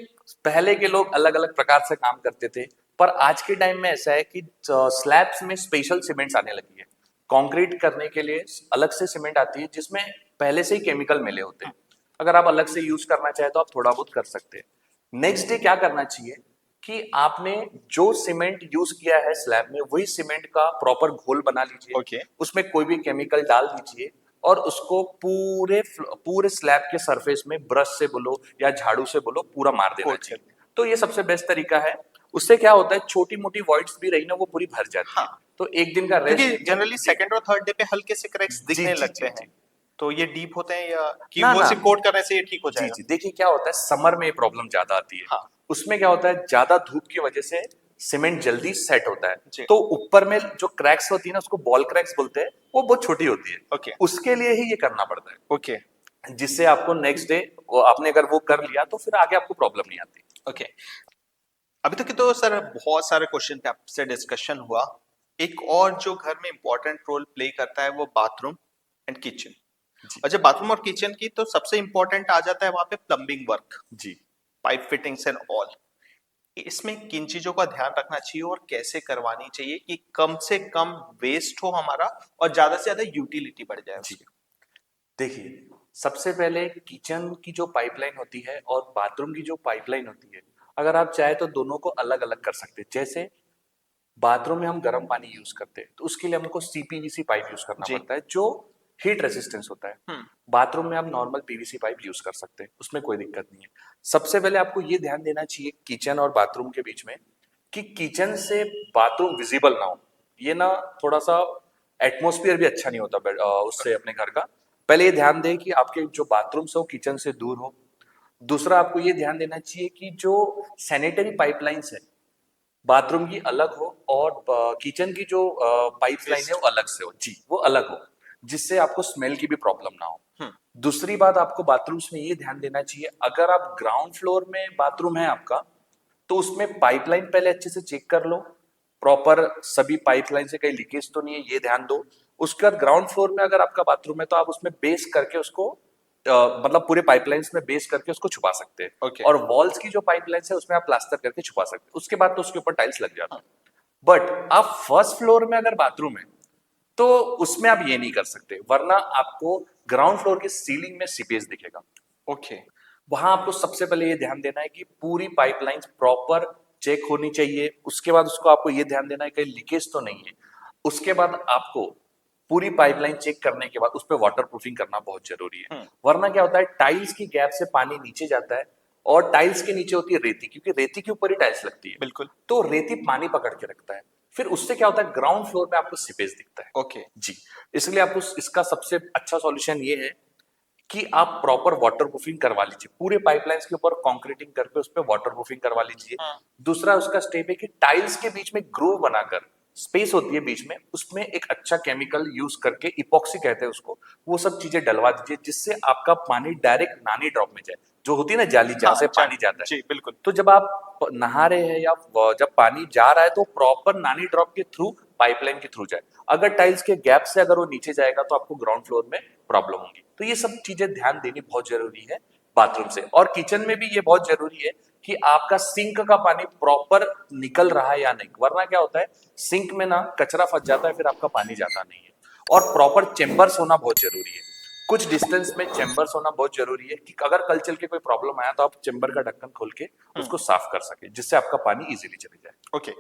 पहले के लोग अलग अलग प्रकार से काम करते थे, पर आज के टाइम में ऐसा है कि स्लैब्स में स्पेशल सीमेंट्स आने लगी है। कंक्रीट करने के लिए अलग से सीमेंट आती है जिसमें पहले से ही केमिकल मिले होते हैं। अगर आप अलग से यूज करना चाहे तो आप थोड़ा बहुत कर सकते हैं। नेक्स्ट डे क्या करना चाहिए कि आपने जो सीमेंट यूज किया है स्लैब में, वही सीमेंट का प्रॉपर घोल बना लीजिए। ओके। उसमें कोई भी केमिकल डाल दीजिए और उसको पूरे स्लैब के सरफेस में ब्रश से बोलो या झाड़ू से बोलो पूरा मार देना कोट चाहिए। तो ये सबसे बेस्ट तरीका है। उससे क्या होता है, छोटी मोटी वॉइड्स भी रही ना वो पूरी भर जाती है। हाँ। तो एक दिन का क्योंकि रेस्ट जनरली सेकंड और थर्ड डे पे हल्के से क्रैक्स जी दिखने जी लगते जी हैं, जी तो ये डीप होते हैं या कि ना वो ना सिर्फ कोट करने से ये ठीक हो जी जाएगा? जी देखिए क्या होता है, समर में ये प्रॉब्लम ज्यादा आती है। हाँ। उसमें क्या होता है, ज्यादा धूप की वजह से सीमेंट जल्दी सेट होता है, जी। तो ऊपर में जो क्रैक्स होती है ना उसको बॉल क्रैक्स बोलते हैं, वो बहुत छोटी होती है। ओके। उसके लिए ही ये करना पड़ता है, ओके। जिससे आपको नेक्स्ट डे आपने अगर वो कर लिया तो फिर आगे आपको प्रॉब्लम नहीं आती। ओके। अभी तक तो सर बहुत सारे क्वेश्चन पे आपसे डिस्कशन हुआ। एक और जो घर में इंपॉर्टेंट रोल प्ले करता है वो बाथरूम एंड किचन। जी और जब बाथरूम और किचन की तो सबसे इंपॉर्टेंट आ जाता है वहां पे प्लम्बिंग वर्क, जी पाइप फिटिंग्स एंड ऑल। इसमें किन चीजों का ध्यान रखना चाहिए और कैसे करवानी चाहिए कि कम से कम वेस्ट हो हमारा और ज्यादा से ज्यादा यूटिलिटी बढ़ जाए जी उसकी? देखिए सबसे पहले किचन की जो पाइपलाइन होती है और बाथरूम की जो पाइपलाइन होती है, अगर आप चाहे तो दोनों को अलग अलग कर सकते हैं। जैसे बाथरूम में हम गर्म पानी यूज करते हैं तो उसके लिए हमको सीपीवीसी पाइप यूज करना जी। पड़ता है जो हीट रेसिस्टेंस होता है। बाथरूम में आप नॉर्मल पीवीसी पाइप यूज कर सकते हैं, उसमें कोई दिक्कत नहीं है। सबसे पहले आपको ये ध्यान देना चाहिए किचन और बाथरूम के बीच में कि किचन से बाथरूम विजिबल ना हो। ये ना थोड़ा सा एटमोस्फियर भी अच्छा नहीं होता उससे अपने घर का। पहले ये ध्यान दें कि आपके जो बाथरूम से हो किचन से दूर हो। दूसरा आपको ये ध्यान देना चाहिए कि जो सैनिटरी पाइपलाइंस है बाथरूम की अलग हो और किचन की जो पाइपलाइन है वो अलग से हो। जी वो अलग हो, जिससे आपको स्मेल की भी प्रॉब्लम ना हो। दूसरी बात आपको बाथरूम्स में ये ध्यान देना चाहिए, अगर आप ग्राउंड फ्लोर में बाथरूम है आपका तो उसमें पाइपलाइन पहले अच्छे से चेक कर लो, प्रॉपर सभी पाइपलाइन से कहीं लीकेज तो नहीं है, ये ध्यान दो। उसके बाद ग्राउंड फ्लोर में अगर आपका बाथरूम है तो आप उसमें बेस करके उसको मतलब पूरे पाइपलाइंस में बेस करके उसको छुपा सकते हैं। Okay. और वॉल्स की जो पाइपलाइंस है उसमें आप प्लास्टर करके छुपा सकते हैं, उसके बाद तो उसके ऊपर टाइल्स लग जाता है। बट आप फर्स्ट फ्लोर में अगर बाथरूम है तो उसमें आप ये नहीं कर सकते, वरना आपको ग्राउंड फ्लोर की सीलिंग में सीपेज दिखेगा। ओके। वहां आपको सबसे पहले ये ध्यान देना है कि पूरी पाइपलाइंस प्रॉपर चेक होनी चाहिए। उसके बाद उसको आपको ये ध्यान देना है कि लीकेज तो नहीं है। उसके बाद आपको पूरी पाइपलाइन चेक करने के बाद उस पर वाटर प्रूफिंग करना बहुत जरूरी है। वरना क्या होता है, टाइल्स की गैप से पानी नीचे जाता है और टाइल्स के नीचे होती है रेती, क्योंकि रेती के ऊपर ही टाइल्स लगती है। बिल्कुल। तो रेती पानी पकड़ के रखता है, फिर उससे क्या होता है, ग्राउंड फ्लोर पे आपको सीपेज दिखता है। ओके। जी, इसलिए आपको इसका सबसे अच्छा सॉल्यूशन ये है कि आप प्रॉपर वाटर प्रूफिंग करवा लीजिए, पूरे पाइपलाइंस के ऊपर कंक्रीटिंग करके उस पर वाटर प्रूफिंग करवा लीजिए। दूसरा उसका स्टेप है कि टाइल्स के बीच में ग्रूव बनाकर, स्पेस होती है बीच में, उसमें एक अच्छा केमिकल यूज करके, इपॉक्सी कहते हैं उसको, वो सब चीजें डलवा दीजिए, जिससे आपका पानी डायरेक्ट नानी ड्रॉप में जाए, जो होती है ना जाली, जहां से पानी जाता है। जी बिल्कुल। तो जब आप नहा रहे हैं या जब पानी जा रहा है तो प्रॉपर नानी ड्रॉप के थ्रू, पाइपलाइन के थ्रू जाए। अगर टाइल्स के गैप से अगर वो नीचे जाएगा तो आपको ग्राउंड फ्लोर में प्रॉब्लम होगी। तो ये सब चीजें ध्यान देनी बहुत जरूरी है बाथरूम से। और किचन में भी ये बहुत जरूरी है कि आपका सिंक का पानी प्रॉपर निकल रहा है या नहीं, वरना क्या होता है, सिंक में ना कचरा फंस जाता है, फिर आपका पानी जाता नहीं है। और प्रॉपर चेम्बर्स होना बहुत जरूरी है, कुछ डिस्टेंस में चेम्बर्स होना बहुत जरूरी है, कि अगर कल चल के कोई प्रॉब्लम आया तो आप चेम्बर का ढक्कन खोल के उसको साफ कर सके, जिससे आपका पानी इजीली चले जाए। ओके।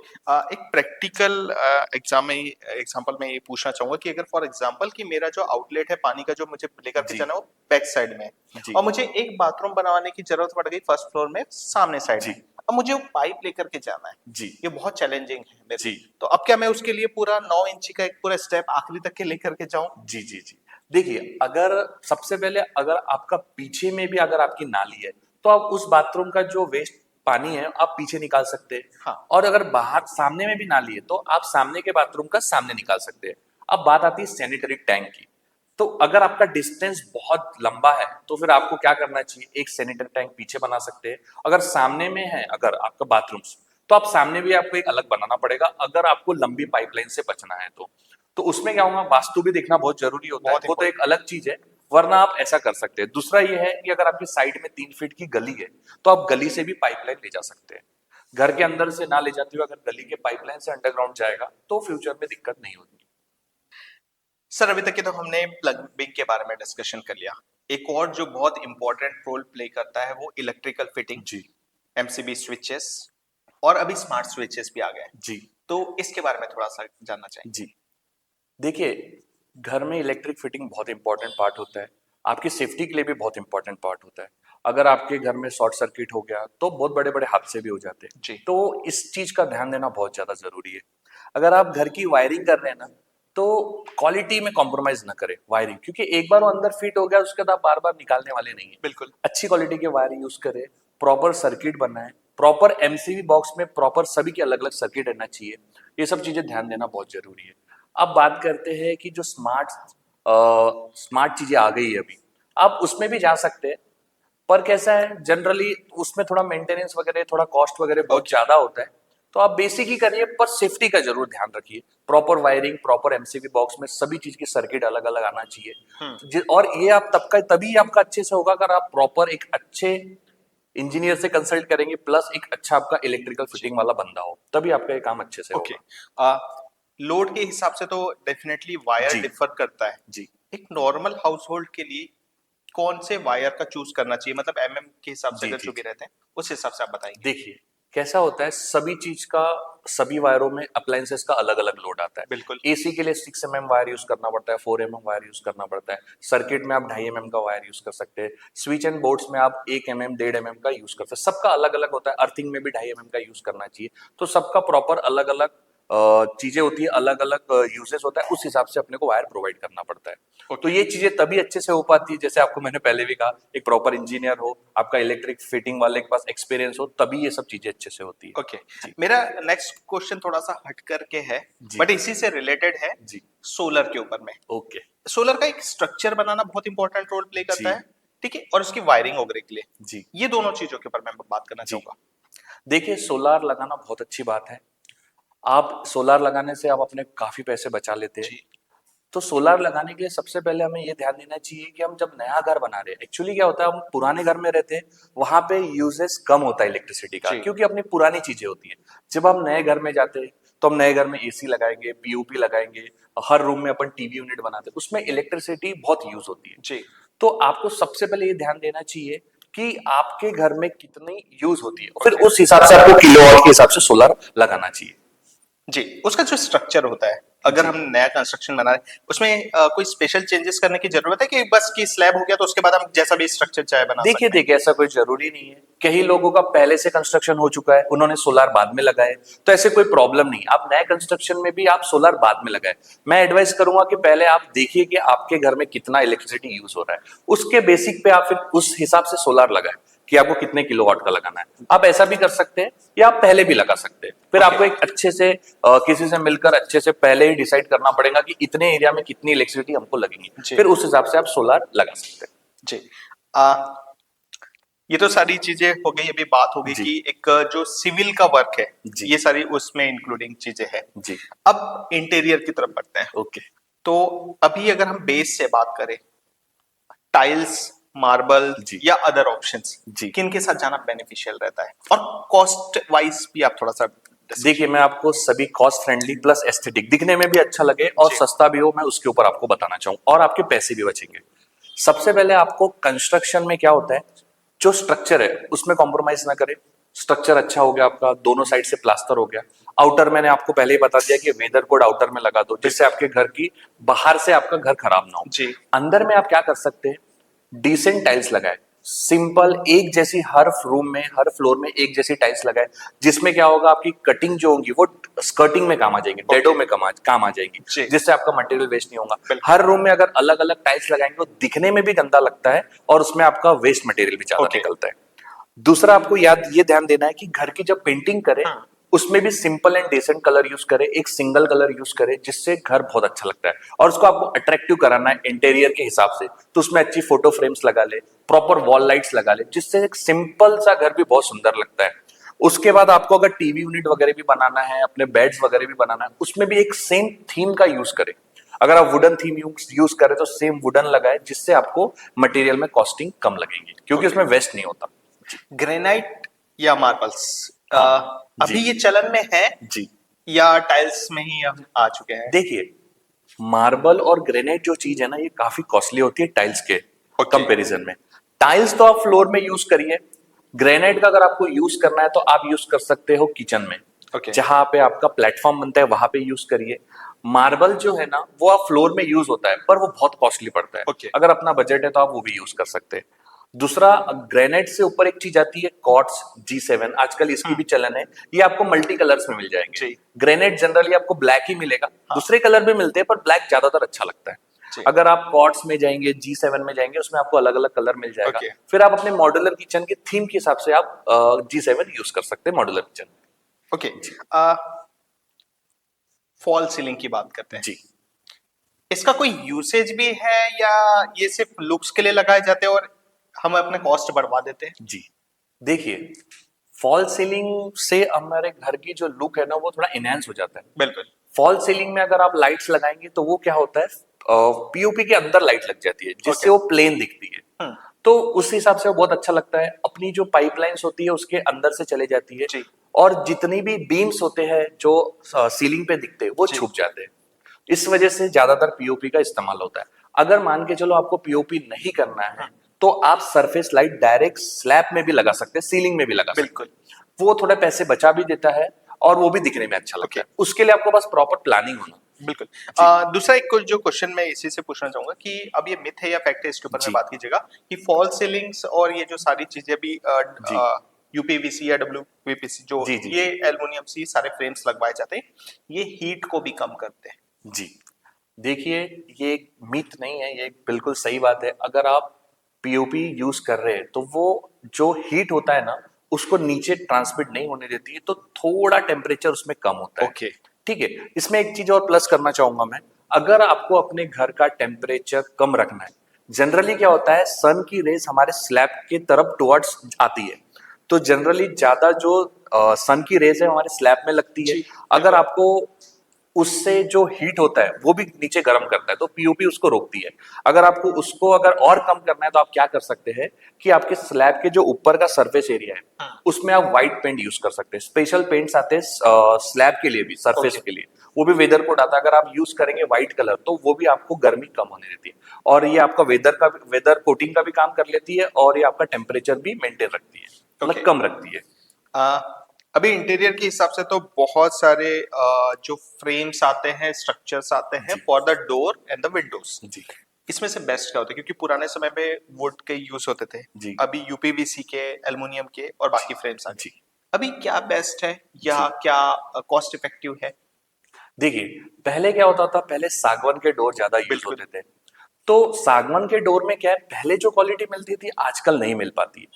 एक प्रैक्टिकल एग्जांपल में ये पूछना चाहूंगा कि अगर फॉर एग्जांपल कि मेरा जो आउटलेट है पानी का, जो मुझे लेकर के जी। जाना है, वो बैक साइड में है, जी। और मुझे एक बाथरूम बनवाने की जरूरत पड़ गई फर्स्ट फ्लोर में सामने साइड जी। में, अब मुझे वो पाइप लेकर के जाना है। जी। ये बहुत चैलेंजिंग है मेरे जी। लिए। तो अब क्या मैं उसके लिए पूरा 9 इंची का एक पूरा स्टेप आखिरी तक के लेकर के जाऊं? जी जी जी, देखिए, अगर सबसे पहले अगर आपका पीछे में भी अगर आपकी नाली है तो आप उस बाथरूम का जो वेस्ट पानी है आप पीछे निकाल सकते हैं। हाँ। और अगर बाहर सामने में भी नाली है तो आप सामने के बाथरूम का सामने निकाल सकते हैं। अब बात आती है सैनिटरी टैंक की। तो अगर आपका डिस्टेंस बहुत लंबा है तो फिर आपको क्या करना चाहिए, एक सैनिटरी टैंक पीछे बना सकते हैं। अगर सामने में है अगर आपका बाथरूम, तो आप सामने भी आपको एक अलग बनाना पड़ेगा, अगर आपको लंबी पाइपलाइन से बचना है तो उसमें क्या होगा, वास्तु भी देखना बहुत जरूरी होता है, बहुत वो तो एक अलग चीज है, वरना आप ऐसा कर सकते हैं। दूसरा ये है कि अगर आपकी साइड में 3 फीट की गली है तो आप गली से भी पाइपलाइन ले जा सकते हैं। घर के अंदर से ना ले जाते हुए अगर गली के पाइपलाइन से अंडरग्राउंड जाएगा तो फ्यूचर में दिक्कत नहीं होगी। सर, अभी तक के तो हमने प्लम्बिंग के बारे में डिस्कशन कर लिया। एक और जो बहुत इंपॉर्टेंट रोल प्ले करता है वो इलेक्ट्रिकल फिटिंग, जी। एमसीबी स्विचेस, और अभी स्मार्ट स्विचेस भी आ गए हैं। जी। तो इसके बारे में थोड़ा सा जानना चाहेंगे। जी, देखिए, घर में इलेक्ट्रिक फिटिंग बहुत इंपॉर्टेंट पार्ट होता है, आपकी सेफ्टी के लिए भी बहुत इंपॉर्टेंट पार्ट होता है। अगर आपके घर में शॉर्ट सर्किट हो गया तो बहुत बड़े बड़े हादसे भी हो जाते हैं। जी। तो इस चीज का ध्यान देना बहुत ज्यादा जरूरी है। अगर आप घर की वायरिंग कर रहे हैं ना तो क्वालिटी में कॉम्प्रोमाइज ना करें वायरिंग, क्योंकि एक बार वो अंदर फिट हो गया उसके बाद आप बार बार निकालने वाले नहीं है। बिल्कुल। अच्छी क्वालिटी के वायर यूज करें, प्रॉपर सर्किट बनाए, प्रॉपर एमसीबी बॉक्स में प्रॉपर सभी के अलग अलग सर्किट रहना चाहिए। ये सब चीजें ध्यान देना बहुत जरूरी है। अब बात करते हैं कि जो स्मार्ट चीजें आ गई है अभी, आप उसमें भी जा सकते हैं, पर कैसा है, जनरली उसमें थोड़ा मेंटेनेंस वगैरह, थोड़ा कॉस्ट वगैरह बहुत ज्यादा होता है। तो आप बेसिक ही करिए, पर सेफ्टी का जरूर ध्यान रखिए। Proper wiring, proper MCB box में सभी चीज की सर्किट अलग अलग आना चाहिए। और ये आप तभी आपका अच्छे से होगा अगर आप प्रॉपर एक अच्छे इंजीनियर से कंसल्ट करेंगे, प्लस एक अच्छा आपका इलेक्ट्रिकल फिटिंग वाला बंदा हो, तभी आपका ये काम अच्छे से होगा। लोड के हिसाब से तो डेफिनेटली वायर जी। डिफर करता है। जी। एक नॉर्मल हाउस होल्ड के लिए कौन से वायर का चूज करना चाहिए, मतलब एमएम के हिसाब से जी, अगर जी, जो भी रहते हैं उस हिसाब से आप बताएंगे। देखिए, कैसा होता है, सभी चीज का, सभी वायरों में अप्लायंसेस का अलग अलग लोड आता है। बिल्कुल। एसी के लिए 6 mm वायर यूज करना पड़ता है, 4 mm वायर यूज करना पड़ता है। सर्किट में आप 2.5 mm का वायर यूज कर सकते हैं। स्विच एंड बोर्ड्स में आप 1 mm 1.5 mm का यूज कर सकते हैं। सबका अलग अलग होता है। अर्थिंग में भी 2.5 mm का यूज करना चाहिए। तो सबका प्रॉपर अलग अलग चीजें होती है, अलग अलग यूजेस होता है, उस हिसाब से अपने को वायर प्रोवाइड करना पड़ता है। तो ये चीजें तभी अच्छे से हो पाती है, जैसे आपको मैंने पहले भी कहा, एक प्रॉपर इंजीनियर हो, आपका इलेक्ट्रिक फिटिंग वाले के पास एक्सपीरियंस हो, तभी ये सब चीजें अच्छे से होती है। ओके। मेरा नेक्स्ट क्वेश्चन थोड़ा सा हट करके है, बट इसी से रिलेटेड है। जी। सोलर के ऊपर में। ओके। सोलर का एक स्ट्रक्चर बनाना बहुत इंपॉर्टेंट रोल प्ले करता जी। है, ठीक है, और उसकी वायरिंग वगैरह के लिए। जी। ये दोनों चीजों के ऊपर मैं बात करना चाहूंगा। देखिए, सोलार लगाना बहुत अच्छी बात है। आप सोलार लगाने से आप अपने काफी पैसे बचा लेते हैं। तो सोलार लगाने के लिए सबसे पहले हमें ये ध्यान देना चाहिए कि हम जब नया घर बना रहे हैं, एक्चुअली क्या होता है, हम पुराने घर में रहते हैं, वहां पे यूजेस कम होता है इलेक्ट्रिसिटी का, क्योंकि अपनी पुरानी चीजें होती है। जब हम नए घर में जाते हैं तो हम नए घर में एसी लगाएंगे, पीओपी लगाएंगे, हर रूम में अपन टीवी यूनिट बनाते हैं, उसमें इलेक्ट्रिसिटी बहुत यूज होती है। जी। तो आपको सबसे पहले ये ध्यान देना चाहिए कि आपके घर में कितनी यूज होती है, फिर उस हिसाब से आपको किलोवाट के हिसाब से सोलर लगाना चाहिए। जी, उसका जो स्ट्रक्चर होता है, अगर जी। हम नया कंस्ट्रक्शन बना रहे हैं, उसमें कोई स्पेशल चेंजेस करने की जरूरत है कि बस कि स्लैब हो गया तो उसके बाद हम जैसा भी स्ट्रक्चर चाहे बना देखिए सकते हैं? देखिए ऐसा कोई जरूरी नहीं है। कई लोगों का पहले से कंस्ट्रक्शन हो चुका है, उन्होंने सोलार बाद में लगाए, तो ऐसे कोई प्रॉब्लम नहीं। आप नए कंस्ट्रक्शन में भी आप सोलार बाद में लगाए। मैं एडवाइस करूंगा कि पहले आप देखिए कि आपके घर में कितना इलेक्ट्रिसिटी यूज हो रहा है, उसके बेसिक पे आप फिर उस हिसाब से सोलार लगाए कि आपको कितने किलोवाट का लगाना है। आप ऐसा भी कर सकते हैं या आप पहले भी लगा सकते हैं। फिर ओके। आपको एक अच्छे से किसी से मिलकर अच्छे से पहले ही डिसाइड करना पड़ेगा कि इतने एरिया में कितनी इलेक्ट्रिसिटी हमको लगेगी, जी। फिर उस हिसाब से आप सोलार लगा सकते जी। आ, ये तो सारी चीजें हो गई, अभी बात हो गई जी। कि एक जो सिविल का वर्क है, जी। ये सारी उसमें इंक्लूडिंग चीजें हैं। हैं जी। अब इंटीरियर की तरफ बढ़ते हैं। ओके। तो अभी अगर हम बेस से बात करें, टाइल्स, मार्बल जी। या अदर ऑप्शंस, जी। किन के साथ जाना बेनिफिशियल रहता है, और कॉस्ट वाइज भी आप थोड़ा सा देखिए मैं आपको सभी कॉस्ट फ्रेंडली प्लस एस्थेटिक दिखने में भी अच्छा लगे और जी। सस्ता भी हो, मैं उसके ऊपर आपको बताना चाहूँ और आपके पैसे भी बचेंगे। सबसे पहले आपको कंस्ट्रक्शन में क्या होता है, जो स्ट्रक्चर है उसमें कॉम्प्रोमाइज ना करें। स्ट्रक्चर अच्छा हो गया आपका, दोनों साइड से प्लास्टर हो गया। आउटर मैंने आपको पहले ही बता दिया कि वेदर कोड आउटर में लगा दो, जिससे आपके घर की बाहर से आपका घर खराब ना हो। जी। अंदर में आप क्या कर सकते हैं, डिसेंट टाइल्स लगाए, सिंपल एक जैसी हर रूम में हर फ्लोर में एक जैसी टाइल्स लगाए, जिसमें क्या होगा आपकी कटिंग जो होगी वो स्कर्टिंग में काम आ जाएंगी, डेडो में काम आ जाएगी, जी। जिससे आपका मटेरियल वेस्ट नहीं होगा। बिल्कुल। हर रूम में अगर अलग अलग टाइल्स लगाएंगे तो दिखने में भी गंदा लगता है और उसमें आपका वेस्ट मटेरियल भी ज्यादा ओके। निकलता है। दूसरा आपको ये ध्यान देना है कि घर की जब पेंटिंग करें उसमें भी simple and decent colour use करें, एक सिंगल कलर यूज करें, जिससे घर बहुत अच्छा लगता है और उसको आपको अट्रैक्टिव कराना है इंटीरियर के हिसाब से, तो उसमें अच्छी फोटो फ्रेम्स लगा ले, प्रॉपर वॉल लाइट्स लगा ले, जिससे एक सिंपल सा घर भी बहुत सुंदर लगता है। उसके बाद आपको अगर टीवी यूनिट वगैरह भी बनाना है, अपने बेड्स वगैरह भी बनाना है, उसमें भी एक सेम थीम का यूज करें। अगर आप वुडन थीम यूज करें तो सेम वुडन लगाए, जिससे आपको मटेरियल में कॉस्टिंग कम लगेगी, क्योंकि उसमें वेस्ट नहीं होता। ग्रेनाइट या मार्बल्स, हाँ। जी। अभी ये चलन में है जी। या टाइल्स में ही हम आ चुके हैं? देखिए मार्बल और ग्रेनाइट जो चीज है ना, ये काफी कॉस्टली होती है टाइल्स के ओके। कंपैरिजन में। टाइल्स तो आप फ्लोर में यूज करिए, ग्रेनाइट का अगर आपको यूज करना है तो आप यूज कर सकते हो किचन में, ओके। जहां पे आपका प्लेटफॉर्म बनता है वहां पे यूज करिए। मार्बल जो है ना वो आप फ्लोर में यूज होता है, पर वो बहुत कॉस्टली पड़ता है। ओके। अगर अपना बजट है तो आप वो भी यूज कर सकते हैं। दूसरा, ग्रेनाइट से ऊपर एक चीज आती है क्वार्ट्ज G7, आजकल इसकी भी चलन है, ये आपको मल्टी कलर्स में मिल जाएंगे। जी। ग्रेनाइट जनरली आपको ब्लैक ही मिलेगा, दूसरे कलर भी मिलते हैं पर ब्लैक ज्यादातर अच्छा लगता है। जी। अगर आप क्वार्ट्ज में जाएंगे, G7 में जाएंगे, उसमें आपको अलग अलग कलर मिल जाएगा। ओके। फिर आप अपने मॉड्यूलर किचन के थीम के हिसाब से आप G7 यूज कर सकते हैं modular kitchen. Okay. Fall ceiling की बात करते हैं। जी। इसका कोई यूसेज भी है या ये सिर्फ लुक्स के लिए लगाए जाते हैं और हम अपने कॉस्ट बढ़वा देते हैं? जी। देखिए फॉल सीलिंग से हमारे घर की जो लुक है ना वो थोड़ा इनहेंस हो जाता है। बिल्कुल। फॉल सीलिंग में अगर आप लाइट्स लगाएंगे तो वो क्या होता है, पीओपी के अंदर लाइट लग जाती है, जिससे Okay. वो प्लेन दिखती है। तो उस हिसाब से वो बहुत अच्छा लगता है। अपनी जो पाइपलाइंस होती है उसके अंदर से चले जाती है जी। और जितनी भी बीम्स होते हैं जो सीलिंग पे दिखते हैं वो जी। छुप जाते हैं। इस वजह से ज्यादातर पीओपी का इस्तेमाल होता है। अगर मान के चलो आपको पीओपी नहीं करना है तो आप सरफेस लाइट डायरेक्ट स्लैब में भी लगा सकते हैं, सीलिंग में भी लगा सकते बिल्कुल। हैं। वो थोड़े पैसे बचा भी देता है और वो भी दिखने में अच्छा लगता Okay. है। उसके लिए आपको बस प्रॉपर प्लानिंग होना। बिल्कुल। जी। दूसरा एक जो क्वेश्चन मैं इसी से पूछना चाहूंगा कि अब ये मिथ है या फैक्ट है, इसके ऊपर में जी। बात कीजिएगा कि फॉल सीलिंग्स और ये जो सारी चीजें भी जी। यूपीवीसी या डब्ल्यूपीवीसी जो जी। जी। ये एल्युमिनियम से सारे फ्रेम्स लगवाए जाते हैं, ये हीट को भी कम करते हैं। जी। देखिए ये एक मिथ नहीं है, ये एक बिल्कुल सही बात है। अगर आप पीओपी यूज कर रहे हैं तो वो जो हीट होता है ना उसको नीचे ट्रांसमिट नहीं होने देती है, तो थोड़ा टेम्परेचर उसमें कम होता है। ओके। ठीक है। इसमें एक चीज और प्लस करना चाहूंगा मैं, अगर आपको अपने घर का टेम्परेचर कम रखना है, जनरली क्या होता है सन की रेज हमारे स्लैब की तरफ टुवर्ड्स आती है, तो जनरली ज्यादा जो सन की रेज है हमारे स्लैब में लगती है। जी। अगर आपको उससे जो हीट होता है वो भी नीचे गर्म करता है, तो पीओपी उसको रोकती है। अगर आपको उसको अगर और कम करना है तो आप क्या कर सकते हैं कि आपके स्लैब के जो ऊपर का सरफेस एरिया है उसमें आप व्हाइट पेंट यूज कर सकते हैं। स्पेशल पेंट्स आते हैं स्लैब के लिए भी, सरफेस के लिए, वो भी वेदर कोड आता है। अगर आप यूज करेंगे व्हाइट कलर तो वो भी आपको गर्मी कम होने देती है और ये आपका वेदर कोटिंग का भी काम कर लेती है और ये आपका टेम्परेचर भी मेंटेन रखती है, मतलब Okay. कम रखती है। अभी इंटीरियर के हिसाब से तो बहुत सारे जो फ्रेम्स आते हैं, स्ट्रक्चर्स आते हैं जी। For the door and the windows. जी इसमें से बेस्ट क्या होता है, क्योंकि पुराने समय में वुड के यूज होते थे, जी अभी यूपीवीसी के, एल्युमिनियम के और बाकी फ्रेम्स आ गए। जी अभी क्या बेस्ट है या जी। क्या कॉस्ट इफेक्टिव है? देखिए, पहले क्या होता था, पहले सागवान के डोर ज्यादा यूज बिल्कुल। होते थे। तो सागवान के डोर में क्या है, पहले जो क्वालिटी मिलती थी आजकल नहीं मिल पाती।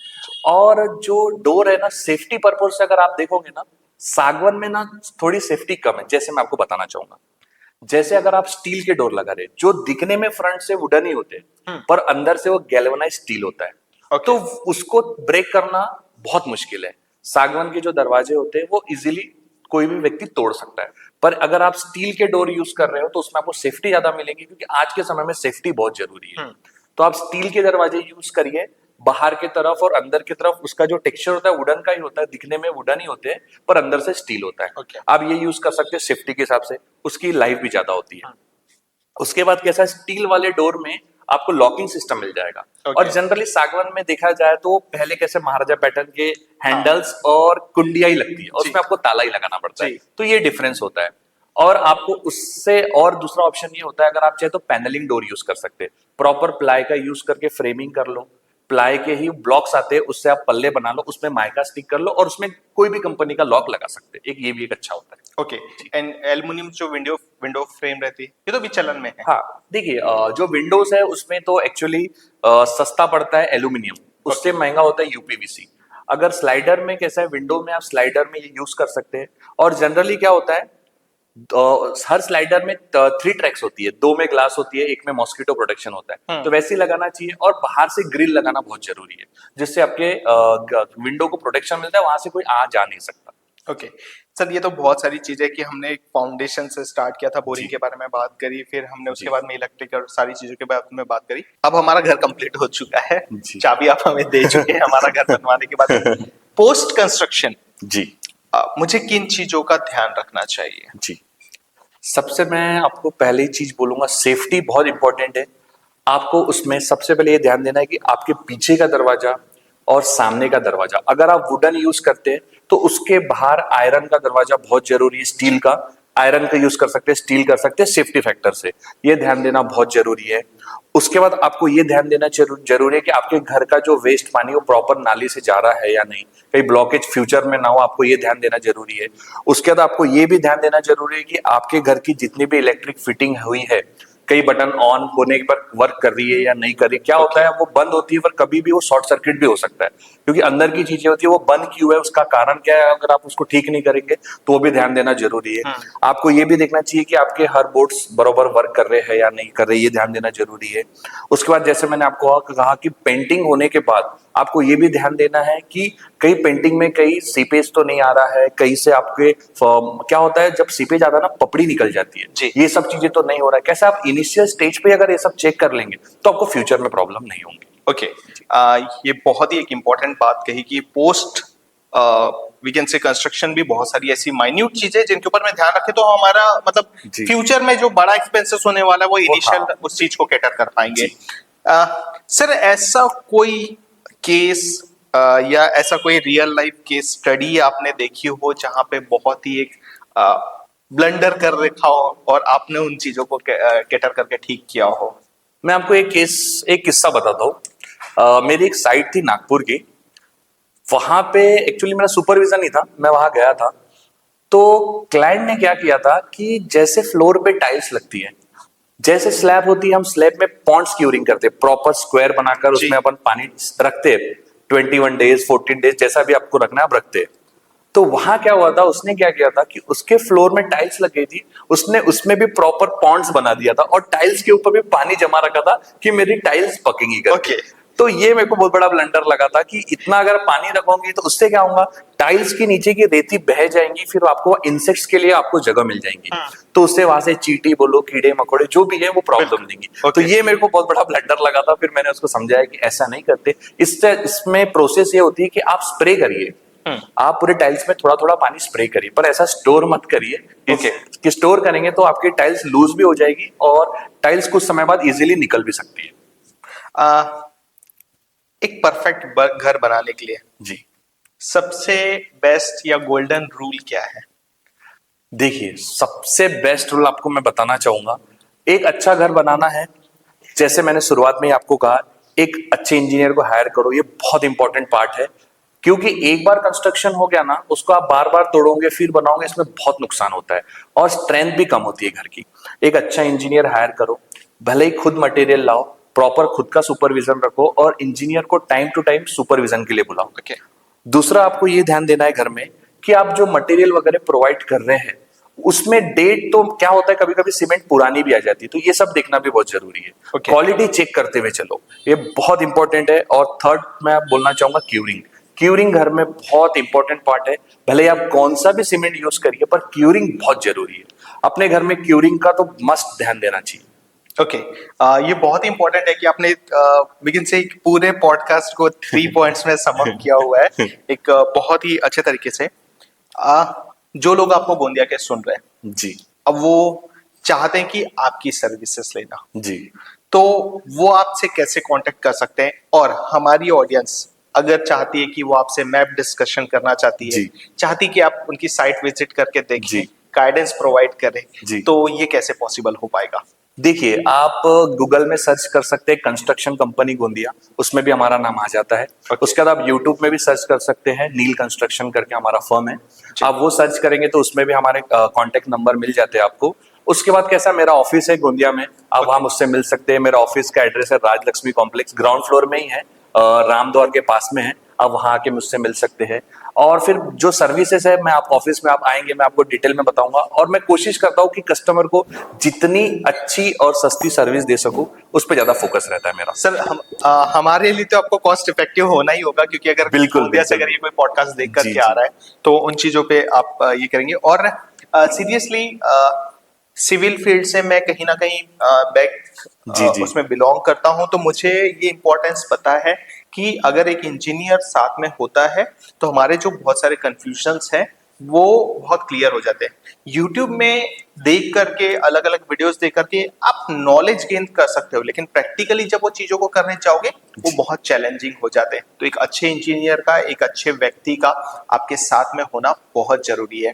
और जो डोर है ना, सेफ्टी पर्पज से अगर आप देखोगे ना, सागवान में ना थोड़ी सेफ्टी कम है। जैसे मैं आपको बताना चाहूंगा, जैसे अगर आप स्टील के डोर लगा रहे, जो दिखने में फ्रंट से वुडन ही होते हम्म। पर अंदर से वो गैल्वेनाइज स्टील होता है। ओके। तो उसको ब्रेक करना बहुत मुश्किल है। सागवान के जो दरवाजे होते हैं वो इजीली कोई भी व्यक्ति तोड़ सकता है। पर अगर आप स्टील के डोर यूज कर रहे हो तो उसमें आपको सेफ्टी ज्यादा मिलेगी, क्योंकि आज के समय में सेफ्टी बहुत जरूरी है। तो आप स्टील के दरवाजे यूज करिए। बाहर के तरफ और अंदर की तरफ उसका जो टेक्सचर होता है वुडन का ही होता है, दिखने में वुडन ही होते हैं पर अंदर से स्टील होता है। ओके। आप ये यूज कर सकते हैं सेफ्टी के हिसाब से, उसकी लाइफ भी ज्यादा होती है। उसके बाद कैसा, स्टील वाले डोर में आपको लॉकिंग सिस्टम मिल जाएगा। Okay. और जनरली सागवान में देखा जाए तो पहले कैसे महाराजा पैटर्न के हैंडल्स और कुंडिया ही लगती है और जी। उसमें आपको ताला ही लगाना पड़ता है। जी। तो ये डिफरेंस होता है। और आपको उससे और दूसरा ऑप्शन ये होता है, अगर आप चाहे तो पैनलिंग डोर यूज कर सकते हैं। प्रॉपर प्लाई का यूज करके फ्रेमिंग कर लो, प्लाई के ही ब्लॉक्स आते हैं, उससे आप पल्ले बना लो, उसमें माइका स्टिक कर लो और उसमें कोई भी कंपनी का लॉक लगा सकते हैं। एक ये भी एक अच्छा होता है। ओके। एंड एल्युमिनियम जो विंडो विंडो फ्रेम रहती है, ये तो भी चलन में है। हाँ, देखिए, जो विंडोज है उसमें तो एक्चुअली सस्ता पड़ता है एल्यूमिनियम, उससे महंगा होता है यूपीवीसी। अगर स्लाइडर में कैसा है, विंडो में आप स्लाइडर में ये यूज कर सकते हैं। और जनरली क्या होता है, हर स्लाइडर में 3 ट्रैक्स होती है, 2 में ग्लास होती है, एक में मॉस्किटो प्रोटेक्शन होता है। तो वैसे ही लगाना चाहिए। और बाहर से ग्रिल लगाना बहुत जरूरी है, जिससे आपके विंडो को प्रोटेक्शन मिलता है, वहां से कोई आ जा नहीं सकता। ओके। सर, ये तो बहुत सारी चीजें कि हमने एक फाउंडेशन से स्टार्ट किया था, बोरिंग जी। के बारे में बात करी, फिर हमने उसके जी। बाद में इलेक्ट्रिक और सारी चीजों के बारे में बात करी। अब हमारा घर कंप्लीट हो चुका है, जी। चाबी आप हमें दे चुके हैं हमारा घर बनवाने के बाद। पोस्ट कंस्ट्रक्शन जी मुझे किन चीजों का ध्यान रखना चाहिए? जी। सबसे मैं आपको पहले ही चीज बोलूंगा, सेफ्टी बहुत इंपॉर्टेंट है। आपको उसमें सबसे पहले ये ध्यान देना है कि आपके पीछे का दरवाजा और सामने का दरवाजा, अगर आप वुडन यूज करते हैं तो उसके बाहर आयरन का दरवाजा बहुत जरूरी है। स्टील का, आयरन का यूज कर सकते हैं, स्टील कर सकते हैं, सेफ्टी फैक्टर से ये ध्यान देना बहुत जरूरी है। उसके बाद आपको ये ध्यान देना जरूरी है कि आपके घर का जो वेस्ट पानी वो प्रॉपर नाली से जा रहा है या नहीं, कहीं ब्लॉकेज फ्यूचर में ना हो, आपको ये ध्यान देना जरूरी है। उसके बाद आपको ये भी ध्यान देना जरूरी है कि आपके घर की जितनी भी इलेक्ट्रिक फिटिंग हुई है, कई बटन ऑन होने पर वर्क कर रही है या नहीं कर रही। क्या होता है, वो बंद होती है पर कभी भी वो शॉर्ट सर्किट भी हो सकता है, क्योंकि अंदर की चीजें होती है। वो बंद क्यों है, उसका कारण क्या है, अगर आप उसको ठीक नहीं करेंगे तो वो भी ध्यान देना जरूरी है। आपको ये भी देखना चाहिए कि आपके हर बोर्ड्स बरोबर वर्क कर रहे हैं या नहीं कर रहे, ये ध्यान देना जरूरी है। उसके बाद जैसे मैंने आपको कहा कि पेंटिंग होने के बाद आपको ये भी ध्यान देना है कि कई पेंटिंग में कई सीपेज तो नहीं आ रहा है, कहीं से आपके क्या होता है, जब सीपेज आता है ना, पपड़ी निकल जाती है। ये सब चीजें तो नहीं हो रहा है। कैसे आप इनिशियल स्टेज पे अगर ये सब चेक कर लेंगे तो आपको फ्यूचर में प्रॉब्लम नहीं होंगी। ओके। ये बहुत ही एक इम्पोर्टेंट बात कही कि post we can say construction भी बहुत सारी ऐसी माइन्यूट चीजें जिनके ऊपर में ध्यान रखें तो हमारा मतलब जी। फ्यूचर में जो बड़ा एक्सपेंसेस होने वाला है वो इनिशियल हाँ। उस चीज को कैटर कर पाएंगे। जी। सर, ऐसा कोई केस या ऐसा कोई रियल लाइफ केस स्टडी आपने देखी हो जहां पे बहुत ही एक ब्लंडर कर रखा हो और आपने उन चीजों को कैटर करके ठीक किया हो? मैं आपको एक किस्सा बताता हूँ। मेरी एक साइट थी नागपुर की, वहां पे एक्चुअली मेरा सुपरविजन ही था, मैं वहां गया था। तो क्लाइंट ने क्या किया था कि जैसे फ्लोर पे टाइल्स लगती है, जैसे स्लैब होती है, हम स्लैब में पॉन्ड्स क्यूरिंग करते हैं, प्रॉपर स्क्वायर बनाकर उसमें अपन पानी रखते हैं। 21 डेज 14 डेज जैसा भी आपको रखना है आप रखते हैं। तो वहां क्या हुआ था, उसने क्या किया था कि उसके फ्लोर में टाइल्स लगी थी, उसने उसमें भी प्रॉपर पॉन्ड्स बना दिया था और टाइल्स के ऊपर भी पानी जमा रखा था कि मेरी टाइल्स पकेंगी करके। तो ये मेरे को बहुत बड़ा ब्लंडर लगा था कि इतना अगर पानी रखोगे तो उससे क्या होगा, टाइल्स के नीचे की रेती बह जाएंगी, फिर आपको इंसेक्ट्स के लिए आपको जगह मिल जाएंगी। तो उससे वहां से चींटी बोलो, कीड़े मकोड़े जो भी है वो प्रॉब्लम देंगी। तो ये मेरे को बहुत बड़ा ब्लंडर लगा था। फिर मैंने उसको समझाया कि ऐसा नहीं करते, इसमें प्रोसेस ये होती है कि आप स्प्रे करिए, आप पूरे टाइल्स में थोड़ा थोड़ा पानी स्प्रे करिए, पर ऐसा स्टोर मत करिए। कि स्टोर करेंगे तो आपकी टाइल्स लूज भी हो जाएगी और टाइल्स कुछ समय बाद इजीली निकल भी सकती है। एक परफेक्ट घर बनाने के लिए जी सबसे बेस्ट या गोल्डन रूल क्या है? देखिए, सबसे बेस्ट रूल आपको मैं बताना चाहूंगा, एक अच्छा घर बनाना है, जैसे मैंने शुरुआत में ही आपको कहा, एक अच्छे इंजीनियर को हायर करो, ये बहुत इंपॉर्टेंट पार्ट है। क्योंकि एक बार कंस्ट्रक्शन हो गया ना, उसको आप बार बार तोड़ोगे फिर बनाओगे, इसमें बहुत नुकसान होता है और स्ट्रेंथ भी कम होती है घर की। एक अच्छा इंजीनियर हायर करो, भले ही खुद मटेरियल लाओ, प्रॉपर खुद का सुपरविजन रखो और इंजीनियर को टाइम टू टाइम सुपरविजन के लिए बुलाओ। ओके। दूसरा, आपको ये ध्यान देना है घर में कि आप जो मटेरियल वगैरह प्रोवाइड कर रहे हैं उसमें डेट, तो क्या होता है कभी कभी सीमेंट पुरानी भी आ जाती है, तो ये सब देखना भी बहुत जरूरी है। Okay. क्वालिटी चेक करते हुए चलो, ये बहुत इंपॉर्टेंट है। और थर्ड मैं बोलना चाहूंगा क्यूरिंग। क्यूरिंग घर में बहुत इंपॉर्टेंट पार्ट है, भले ही आप कौन सा भी सीमेंट यूज करिए पर क्यूरिंग बहुत जरूरी है। अपने घर में क्यूरिंग का तो मस्ट ध्यान देना चाहिए। ओके। ये बहुत इंपॉर्टेंट है कि आपने बिगिन से एक पूरे पॉडकास्ट को 3 पॉइंट्स में सम अप किया हुआ है एक बहुत ही अच्छे तरीके से। जो लोग आपको गोंदिया के सुन रहे हैं, जी अब वो चाहते हैं कि आपकी सर्विसेज लेना, जी। तो वो आपसे कैसे कांटेक्ट कर सकते हैं? और हमारी ऑडियंस अगर चाहती है कि वो आपसे मैप डिस्कशन करना चाहती है, जी। चाहती कि आप उनकी साइट विजिट करके देखें, जी। गाइडेंस प्रोवाइड करें, जी। तो ये कैसे पॉसिबल हो पाएगा? देखिए, आप गूगल में सर्च कर सकते हैं कंस्ट्रक्शन कंपनी गोंदिया, उसमें भी हमारा नाम आ जाता है। Okay. उसके बाद आप यूट्यूब में भी सर्च कर सकते हैं, नील कंस्ट्रक्शन करके हमारा फर्म है। जी। आप वो सर्च करेंगे तो उसमें भी हमारे कांटेक्ट नंबर मिल जाते हैं आपको। उसके बाद कैसा, मेरा ऑफिस है गोंदिया में, आप वहां मुझसे मिल सकते हैं। मेरा ऑफिस का एड्रेस है राजलक्ष्मी कॉम्प्लेक्स, ग्राउंड फ्लोर में ही है, राम द्वार के पास में है। आप वहां आके मुझसे मिल सकते हैं। और फिर जो सर्विसेज है, मैं आप ऑफिस में आप आएंगे, मैं आपको डिटेल में बताऊंगा। और मैं कोशिश करता हूँ कि कस्टमर को जितनी अच्छी और सस्ती सर्विस दे सकूं, उस पर ज्यादा फोकस रहता है मेरा। सर, हमारे लिए तो आपको कॉस्ट इफेक्टिव होना ही होगा, क्योंकि अगर बिल्कुल, गोंदिया से बिल्कुल। अगर ये कोई पॉडकास्ट देख जी, करके आ जी। रहा है तो उन चीजों पे आप ये करेंगे। और सीरियसली सिविल फील्ड से मैं कहीं ना कहीं बैक जी, जी। उसमें बिलोंग करता हूं, तो मुझे ये इंपॉर्टेंस पता है कि अगर एक इंजीनियर साथ में होता है तो हमारे जो बहुत सारे कंफ्यूजन्स हैं वो बहुत क्लियर हो जाते हैं। यूट्यूब में देख करके, अलग अलग वीडियोस देख करके आप नॉलेज गेन कर सकते हो, लेकिन प्रैक्टिकली जब वो चीजों को करने जाओगे वो बहुत चैलेंजिंग हो जाते हैं। तो एक अच्छे इंजीनियर का, एक अच्छे व्यक्ति का आपके साथ में होना बहुत जरूरी है।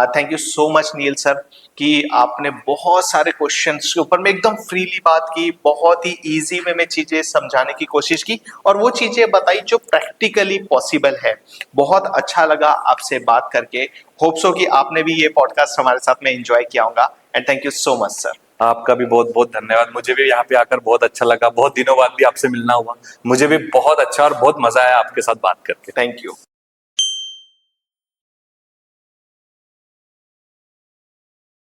Thank you so much Neel sir कि आपने बहुत सारे क्वेश्चंस के ऊपर में एकदम फ्रीली बात की, बहुत ही इजी वे में चीजें समझाने की कोशिश की और वो चीजें बताई जो प्रैक्टिकली पॉसिबल है। बहुत अच्छा लगा आपसे बात करके। होप सो कि आपने भी ये पॉडकास्ट हमारे साथ में एंजॉय किया होगा। And thank you so much sir. आपका भी बहुत बहुत धन्यवाद। मुझे भी यहाँ पे आकर बहुत अच्छा लगा, बहुत दिनों बाद भी आपसे मिलना हुआ। मुझे भी बहुत अच्छा और बहुत मजा आया आपके साथ बात करके। Thank you.